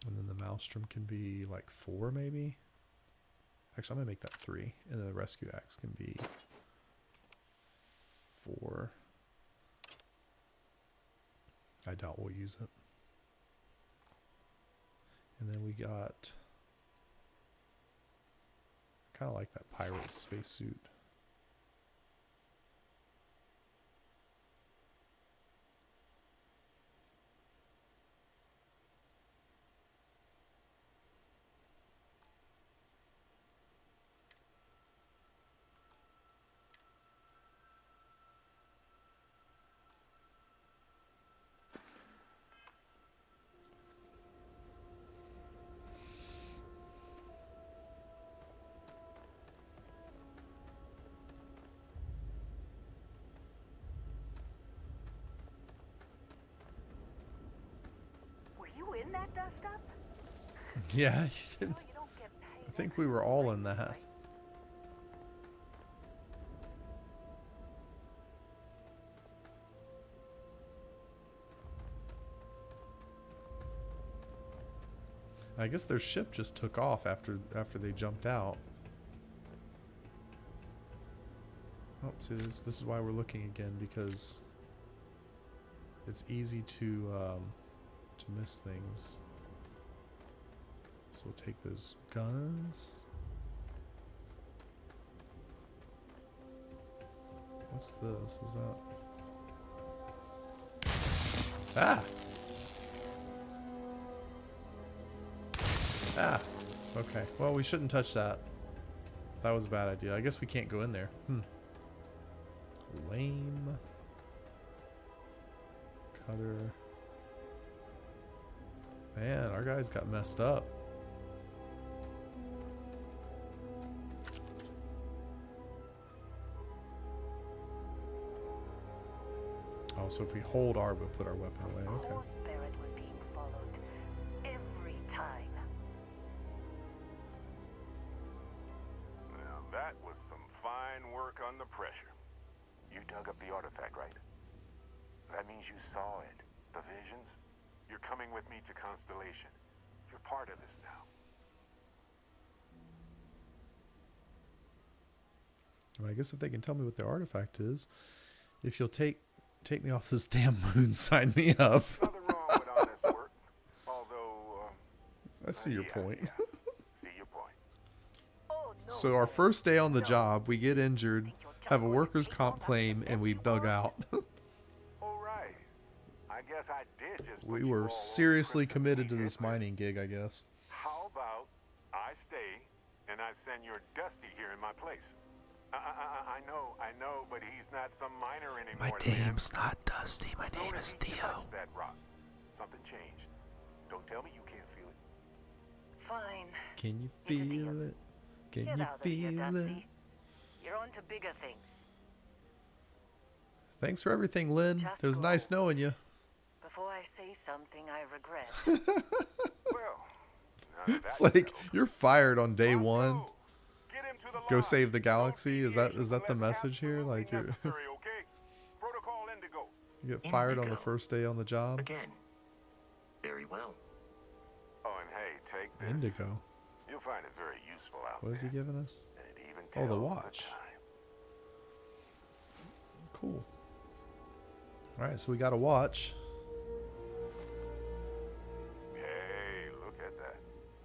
And then the Maelstrom can be like 4 maybe. Actually, I'm gonna make that 3. And then the Rescue Axe can be 4. I doubt we'll use it. And then we got, kind of like that pirate spacesuit. Were you in that dust up? Yeah, you didn't. No, you don't get paid. I think we were all in that. I guess their ship just took off after they jumped out. Oh, see, this is why we're looking again, because it's easy to miss things. So we'll take those guns. What's this? Is that? Ah! Ah! Okay. Well, we shouldn't touch that. That was a bad idea. I guess we can't go in there. Lame. Cutter. Man, our guys got messed up. Oh, so if we hold R but put our weapon away, okay. Of course Barrett was being followed. Every time. Now that was some fine work under pressure. You dug up the artifact, right? That means you saw it. The visions? You're coming with me to Constellation. You're part of this now. I mean, I guess if they can tell me what the artifact is, if you'll take me off this damn moon, sign me up. Nothing wrong with honest work. Although, I see your yeah, point. yeah. See your point. Oh, no. So our first day on the job, we get injured, have a workers' comp claim, and we bug out. All right. I guess I did just We put you all were on seriously Crimson committed to Fleet this hit list. mining gig, I guess. How about I stay and I send your Dusty here in my place? I know, but he's not some miner anymore. not Dusty. My Soon as he touched that rock, something changed. Don't tell me you can't feel it. Fine. Can you It's a deal. feel it? Can Get you out of here, feel it? Dusty. You're on to bigger things. Thanks for everything, Lynn. Just It was go. nice knowing you. Before I say something I regret. Well, now that It's that's like settled. you're fired on day Bosco, one. get him to the Go lodge. save the No galaxy. Is that deviations the unless message here? absolutely Like you're necessary, okay? Protocol Indigo. you get fired on the Indigo. first day on the job. Again. Very well. Oh, and hey, take this. Indigo. You'll find it very useful out What is he there. giving us? And it even Oh, the tells watch. time. Cool. All right, so we got a watch. Hey, look at that.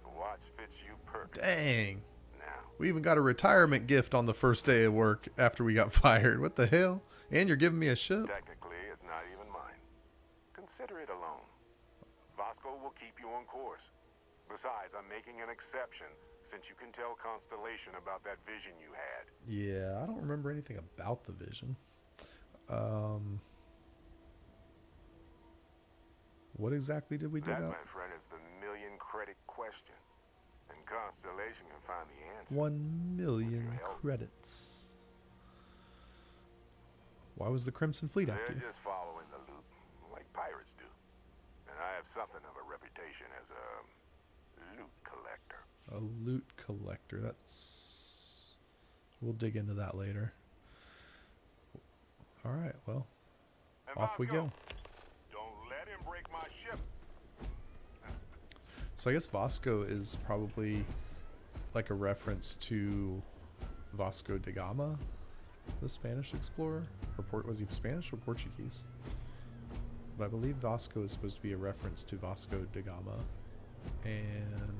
The watch fits you perfect. Dang. Now, We even got a retirement gift on the first day of work after we got fired. What the hell? And you're giving me a ship? technically, it's not even mine. Consider it a loan. Vasco will keep you on course. Besides, I'm making an exception since you can tell Constellation about that vision you had. Yeah, I don't remember anything about the vision. What exactly did we dig That, up? my friend, is the million credit question. And Constellation can find the answer. 1 million help. credits. Why was the Crimson Fleet after They're you? just following the loop, like pirates do. And I have something of a reputation as a loot collector. A loot collector. That's... We'll dig into that later. All right, well, And off we Vasco, go. don't let him break my ship. So I guess Vasco is probably like a reference to Vasco da Gama, the Spanish explorer. Or was he Spanish or Portuguese? But I believe Vasco is supposed to be a reference to Vasco da Gama. And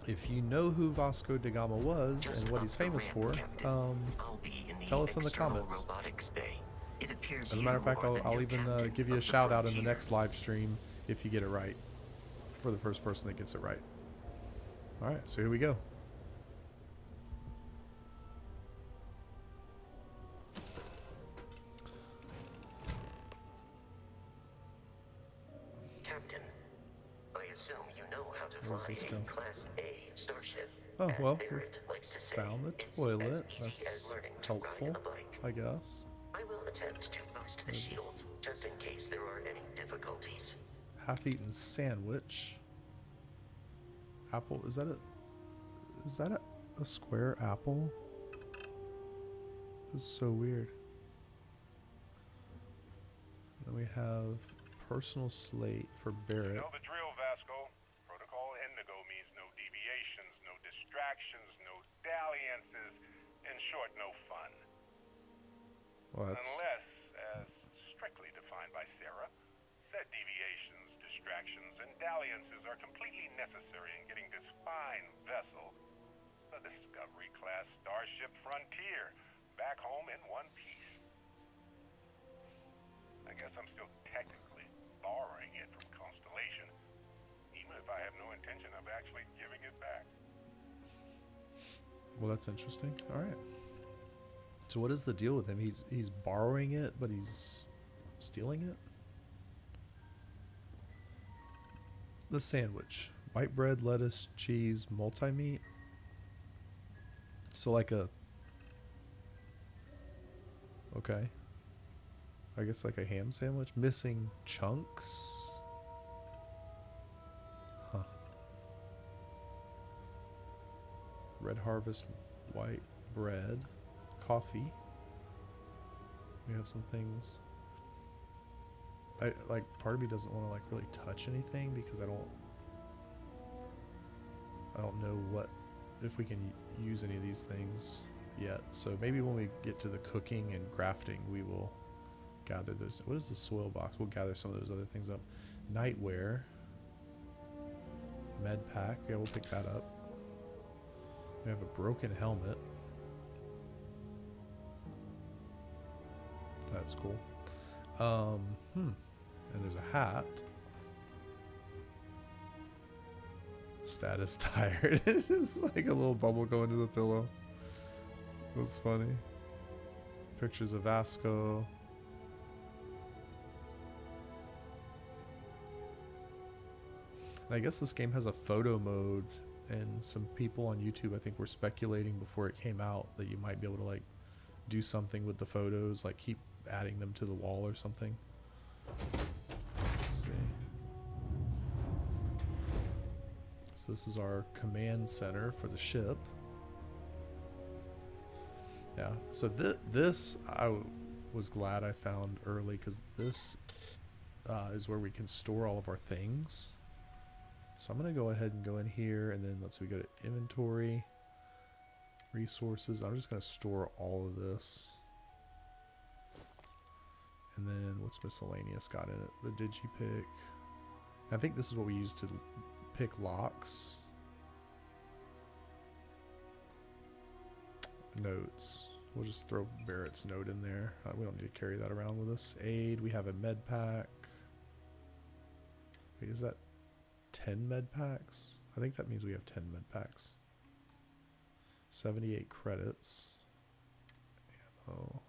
if you know who Vasco da Gama was Just and what up he's the famous ramp, for, Captain. I'll be in the tell us in the external comments. robotics bay. It appears As a you matter of fact, are the I'll new even captain give you a of the shout out in the frontier. next live stream if you get it right. For the first person that gets it right. Alright, so here we go. Captain, I assume you know how to Where's fly this a go? Class A starship. Oh, As well, we Barrett likes to say, found the it's toilet. as easy as That's learning to helpful, ride a bike. I guess. I will attempt to boost the Where's it? shields, just in case there are any difficulties. Half-eaten sandwich. Apple. Is that a square apple? This is so weird. Then we have personal slate for Barrett. Know the drill, Vasco. Protocol Indigo means no deviations, no distractions, no dalliances. In short, no fun. Well, that's Unless, as strictly defined by Sarah, said deviations, distractions, and dalliances are completely necessary in getting this fine vessel, the Discovery-class Starship Frontier, back home in one piece. I guess I'm still technically borrowing it from Constellation, even if I have no intention of actually giving it back. well, that's interesting. All right. So what is the deal with him? He's borrowing it, but he's stealing it. The sandwich: white bread, lettuce, cheese, multi-meat. So like a... Okay. I guess like a ham sandwich. Missing chunks. Huh. Red Harvest white bread. Coffee. We have some things. Like part of me doesn't want to like really touch anything because I don't know what if we can use any of these things yet. So maybe when we get to the cooking and crafting, we will gather those. What is the soil box? We'll gather some of those other things up. Nightwear. Med pack. Yeah, we'll pick that up. We have a broken helmet. That's cool. And there's a hat. Status tired. It's like a little bubble going to the pillow. That's funny. Pictures of Vasco. And I guess this game has a photo mode, and some people on YouTube, I think, were speculating before it came out that you might be able to like do something with the photos, like keep adding them to the wall or something. Let's see. So this is our command center for the ship. Yeah, so this I was glad I found early, because this is where we can store all of our things. So I'm going to go ahead and go in here, and then let's see, we go to inventory, resources. I'm just going to store all of this. And then what's miscellaneous got in it? The digipick. I think this is what we use to pick locks. Notes. We'll just throw Barrett's note in there. We don't need to carry that around with us. Aid. We have a med pack. Wait, is that 10 med packs? I think that means we have 10 med packs. 78 credits. Ammo.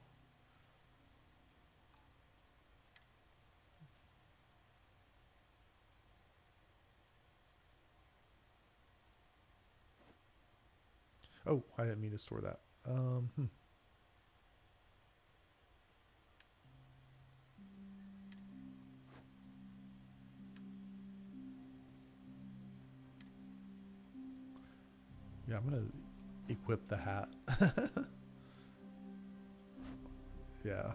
Oh, I didn't mean to store that. Yeah, I'm gonna equip the hat. Yeah.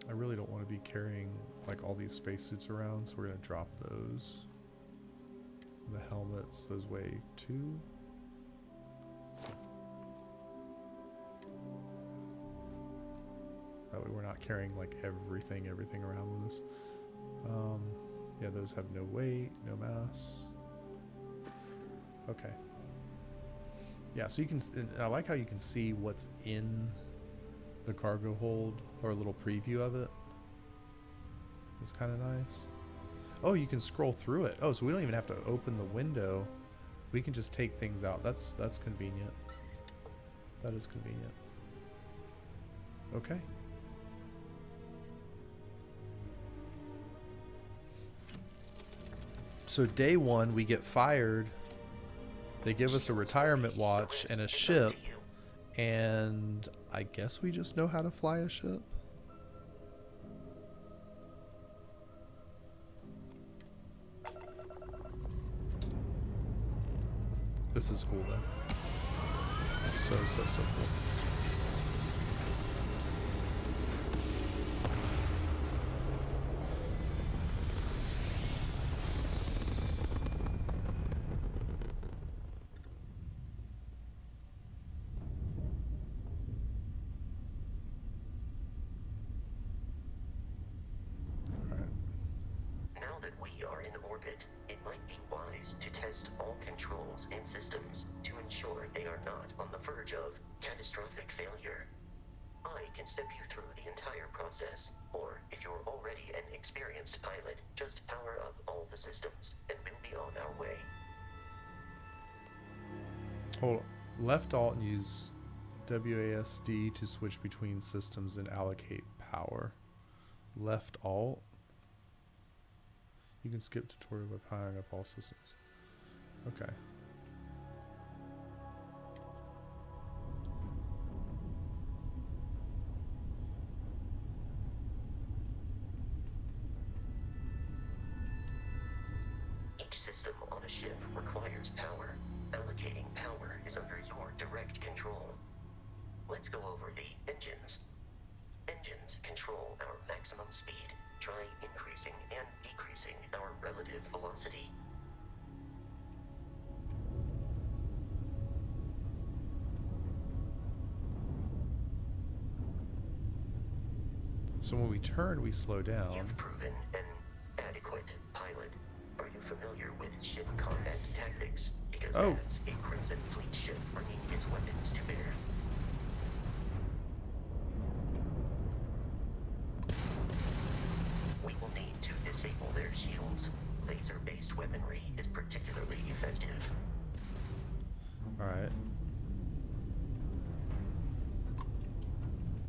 I really don't want to be carrying like all these spacesuits around, so we're gonna drop those. And the helmets, those weigh 2. That way we're not carrying like everything around with us. Yeah, those have no weight, no mass. Okay. Yeah, so you can, and I like how you can see what's in the cargo hold, or a little preview of it. It's kind of nice. Oh, you can scroll through it. Oh, so we don't even have to open the window. We can just take things out. That's convenient. That is convenient. Okay. So day 1, we get fired. They give us a retirement watch and a ship, and I guess we just know how to fly a ship. This is cool though. So cool. Now that we are in orbit, it might be wise to test all controls and systems to ensure they are not on the verge of catastrophic failure. I can step you through the entire process, or if you're already an experienced pilot, just power up all the systems and we'll be on our way. Hold on. Left alt and use WASD to switch between systems and allocate power. Left alt. You can skip tutorial by powering up all systems. Okay. Each system on a ship requires power. Allocating power is under your direct control. Let's go over the engines. Engines control our maximum speed. Try increasing and decreasing our relative velocity. So when we turn, we slow down. You've proven an adequate pilot. Are you familiar with ship combat tactics? Because that's a Crimson Fleet ship bringing its weapons to bear. We will need to disable their shields. Laser-based weaponry is particularly effective. Alright.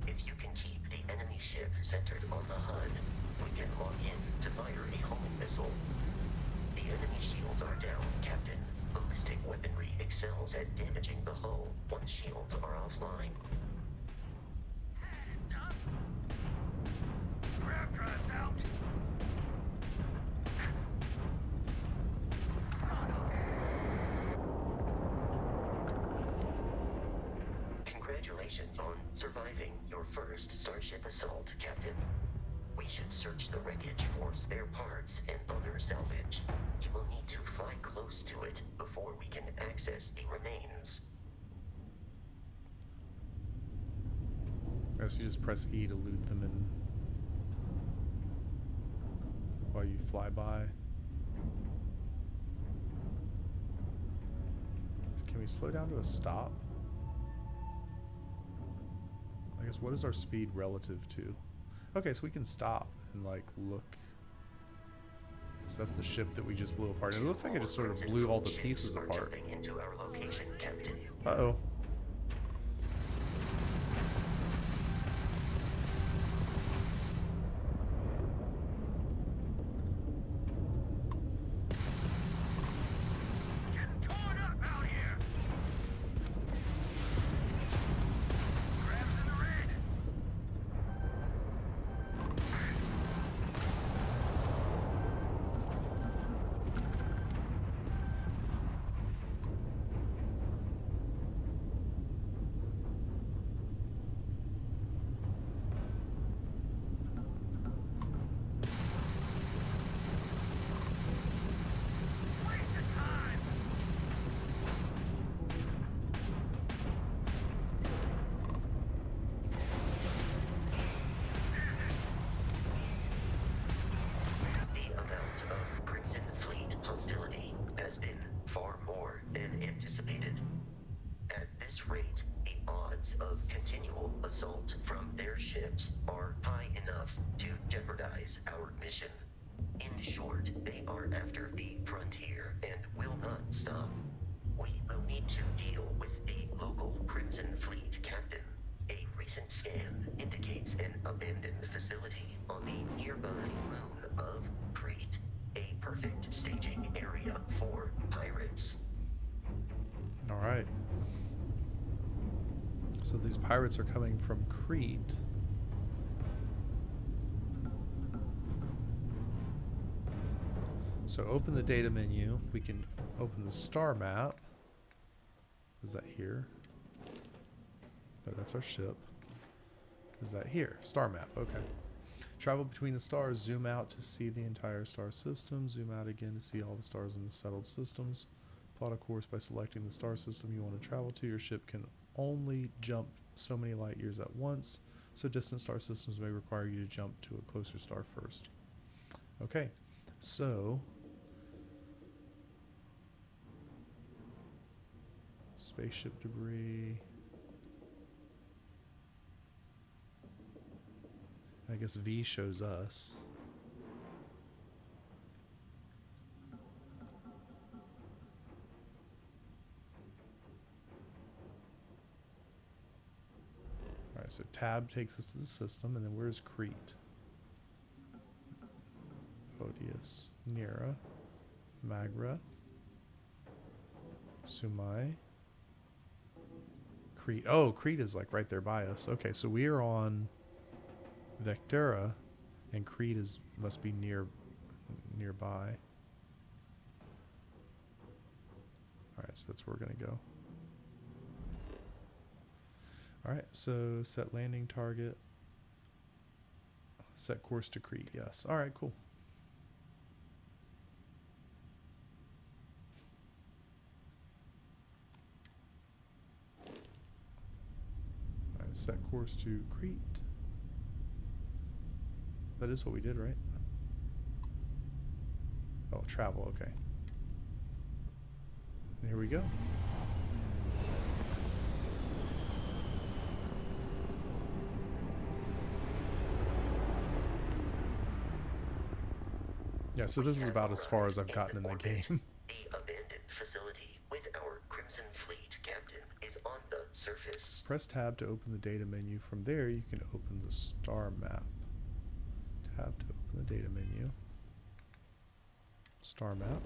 If you can keep the enemy ship centered on the HUD, we can log in to fire a homing missile. The enemy shields are down, Captain. Ballistic weaponry excels at damaging the hull once shields are offline. Grab drive's out. Congratulations on surviving your first Starship assault, Captain. We should search the wreckage for spare parts and other salvage. You will need to fly close to it before we can access the remains. I guess you just press E to loot them in while you fly by. Can we slow down to a stop? I guess what is our speed relative to? Okay, so we can stop and like look. So that's the ship that we just blew apart. And it looks like it just sort of blew all the pieces apart. Into our location, Captain. Uh-oh. Getting torn up out here. Grabs in the red. Wasted time. The amount of Crimson Fleet hostility has been far more than anticipated. At this rate, the odds of continual assault from their ships are high enough to jeopardize our mission. In short, they are after the frontier and will not stop. We will need to deal with the local Crimson Fleet captain. A recent scan indicates an abandoned facility on the nearby moon of Crete, a perfect staging area for pirates. Alright. So these pirates are coming from Crete. So open the data menu. We can open the star map. Is that here? No, that's our ship. Is that here? Star map, okay. Travel between the stars, zoom out to see the entire star system, zoom out again to see all the stars in the settled systems. Plot a course by selecting the star system you want to travel to. Your ship can only jump so many light years at once, so distant star systems may require you to jump to a closer star first. Okay, so spaceship debris. I guess V shows us. Alright, so tab takes us to the system, and then where's Crete? Podius, Nera, Magra, Sumai, Crete. Oh, Crete is like right there by us. Okay, so we are on Vectera, and Crete must be nearby. Alright, so that's where we're going to go. Alright, so set landing target. Set course to Crete, yes. Alright, cool. Alright, set course to Crete. That is what we did, right? Oh, travel, okay. And here we go. Yeah, so this is about as far as I've gotten in the game. The abandoned facility with our Crimson Fleet captain is on the surface. Press tab to open the data menu. From there, you can open the star map. Tab to open the data menu. Star map.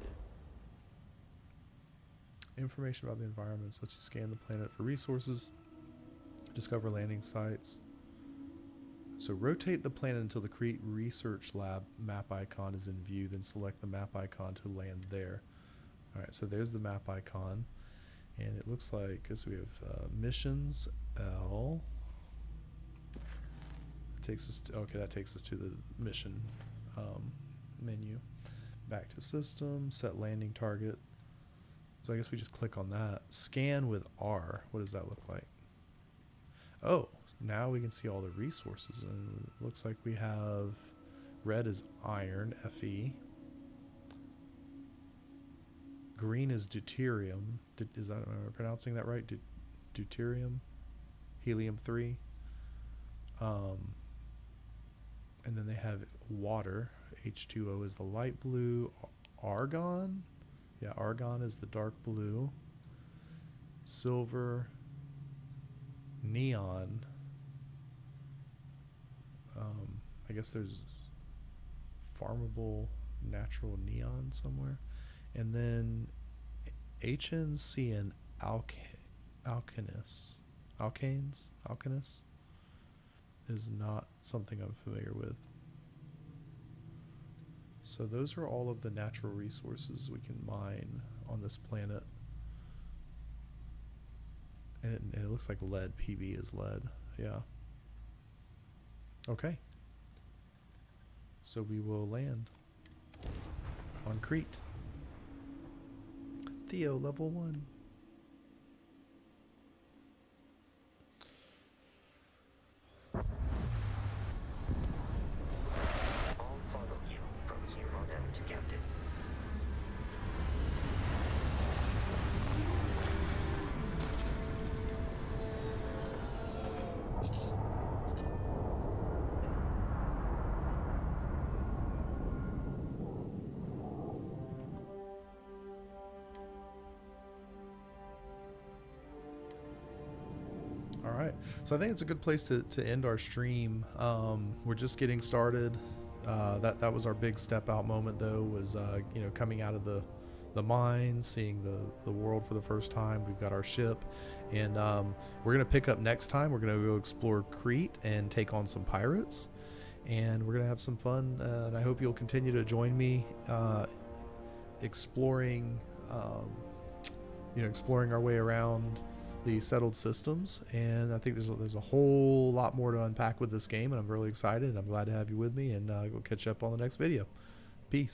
Information about the environment lets you scan the planet for resources. Discover landing sites. So rotate the planet until the Crete Research Lab map icon is in view, then select the map icon to land there. Alright, so there's the map icon. And it looks like, as we have missions, L. It takes us to, okay, that takes us to the mission menu. Back to system, set landing target. So I guess we just click on that. Scan with R. What does that look like? Oh, now we can see all the resources. And it looks like we have red is iron, Fe. Green is deuterium. Is that, am I pronouncing that right? Deuterium. Helium-3. And then they have water. H2O is the light blue. Argon? Yeah, argon is the dark blue. Silver. Neon. I guess there's farmable natural neon somewhere. And then HNC and alkanes is not something I'm familiar with. So those are all of the natural resources we can mine on this planet. And it looks like lead. PB is lead. Yeah. Okay. So we will land on Crete. Theo, level 1. I'll follow you from here on out, Captain. All right, so I think it's a good place to end our stream. We're just getting started. That was our big step out moment, though, was you know, coming out of the mines, seeing the world for the first time. We've got our ship, and we're gonna pick up next time. We're gonna go explore Crete and take on some pirates, and we're gonna have some fun. And I hope you'll continue to join me exploring, you know, exploring our way around the settled systems. And I think there's a whole lot more to unpack with this game, and I'm really excited, and I'm glad to have you with me, and we'll catch up on the next video. Peace.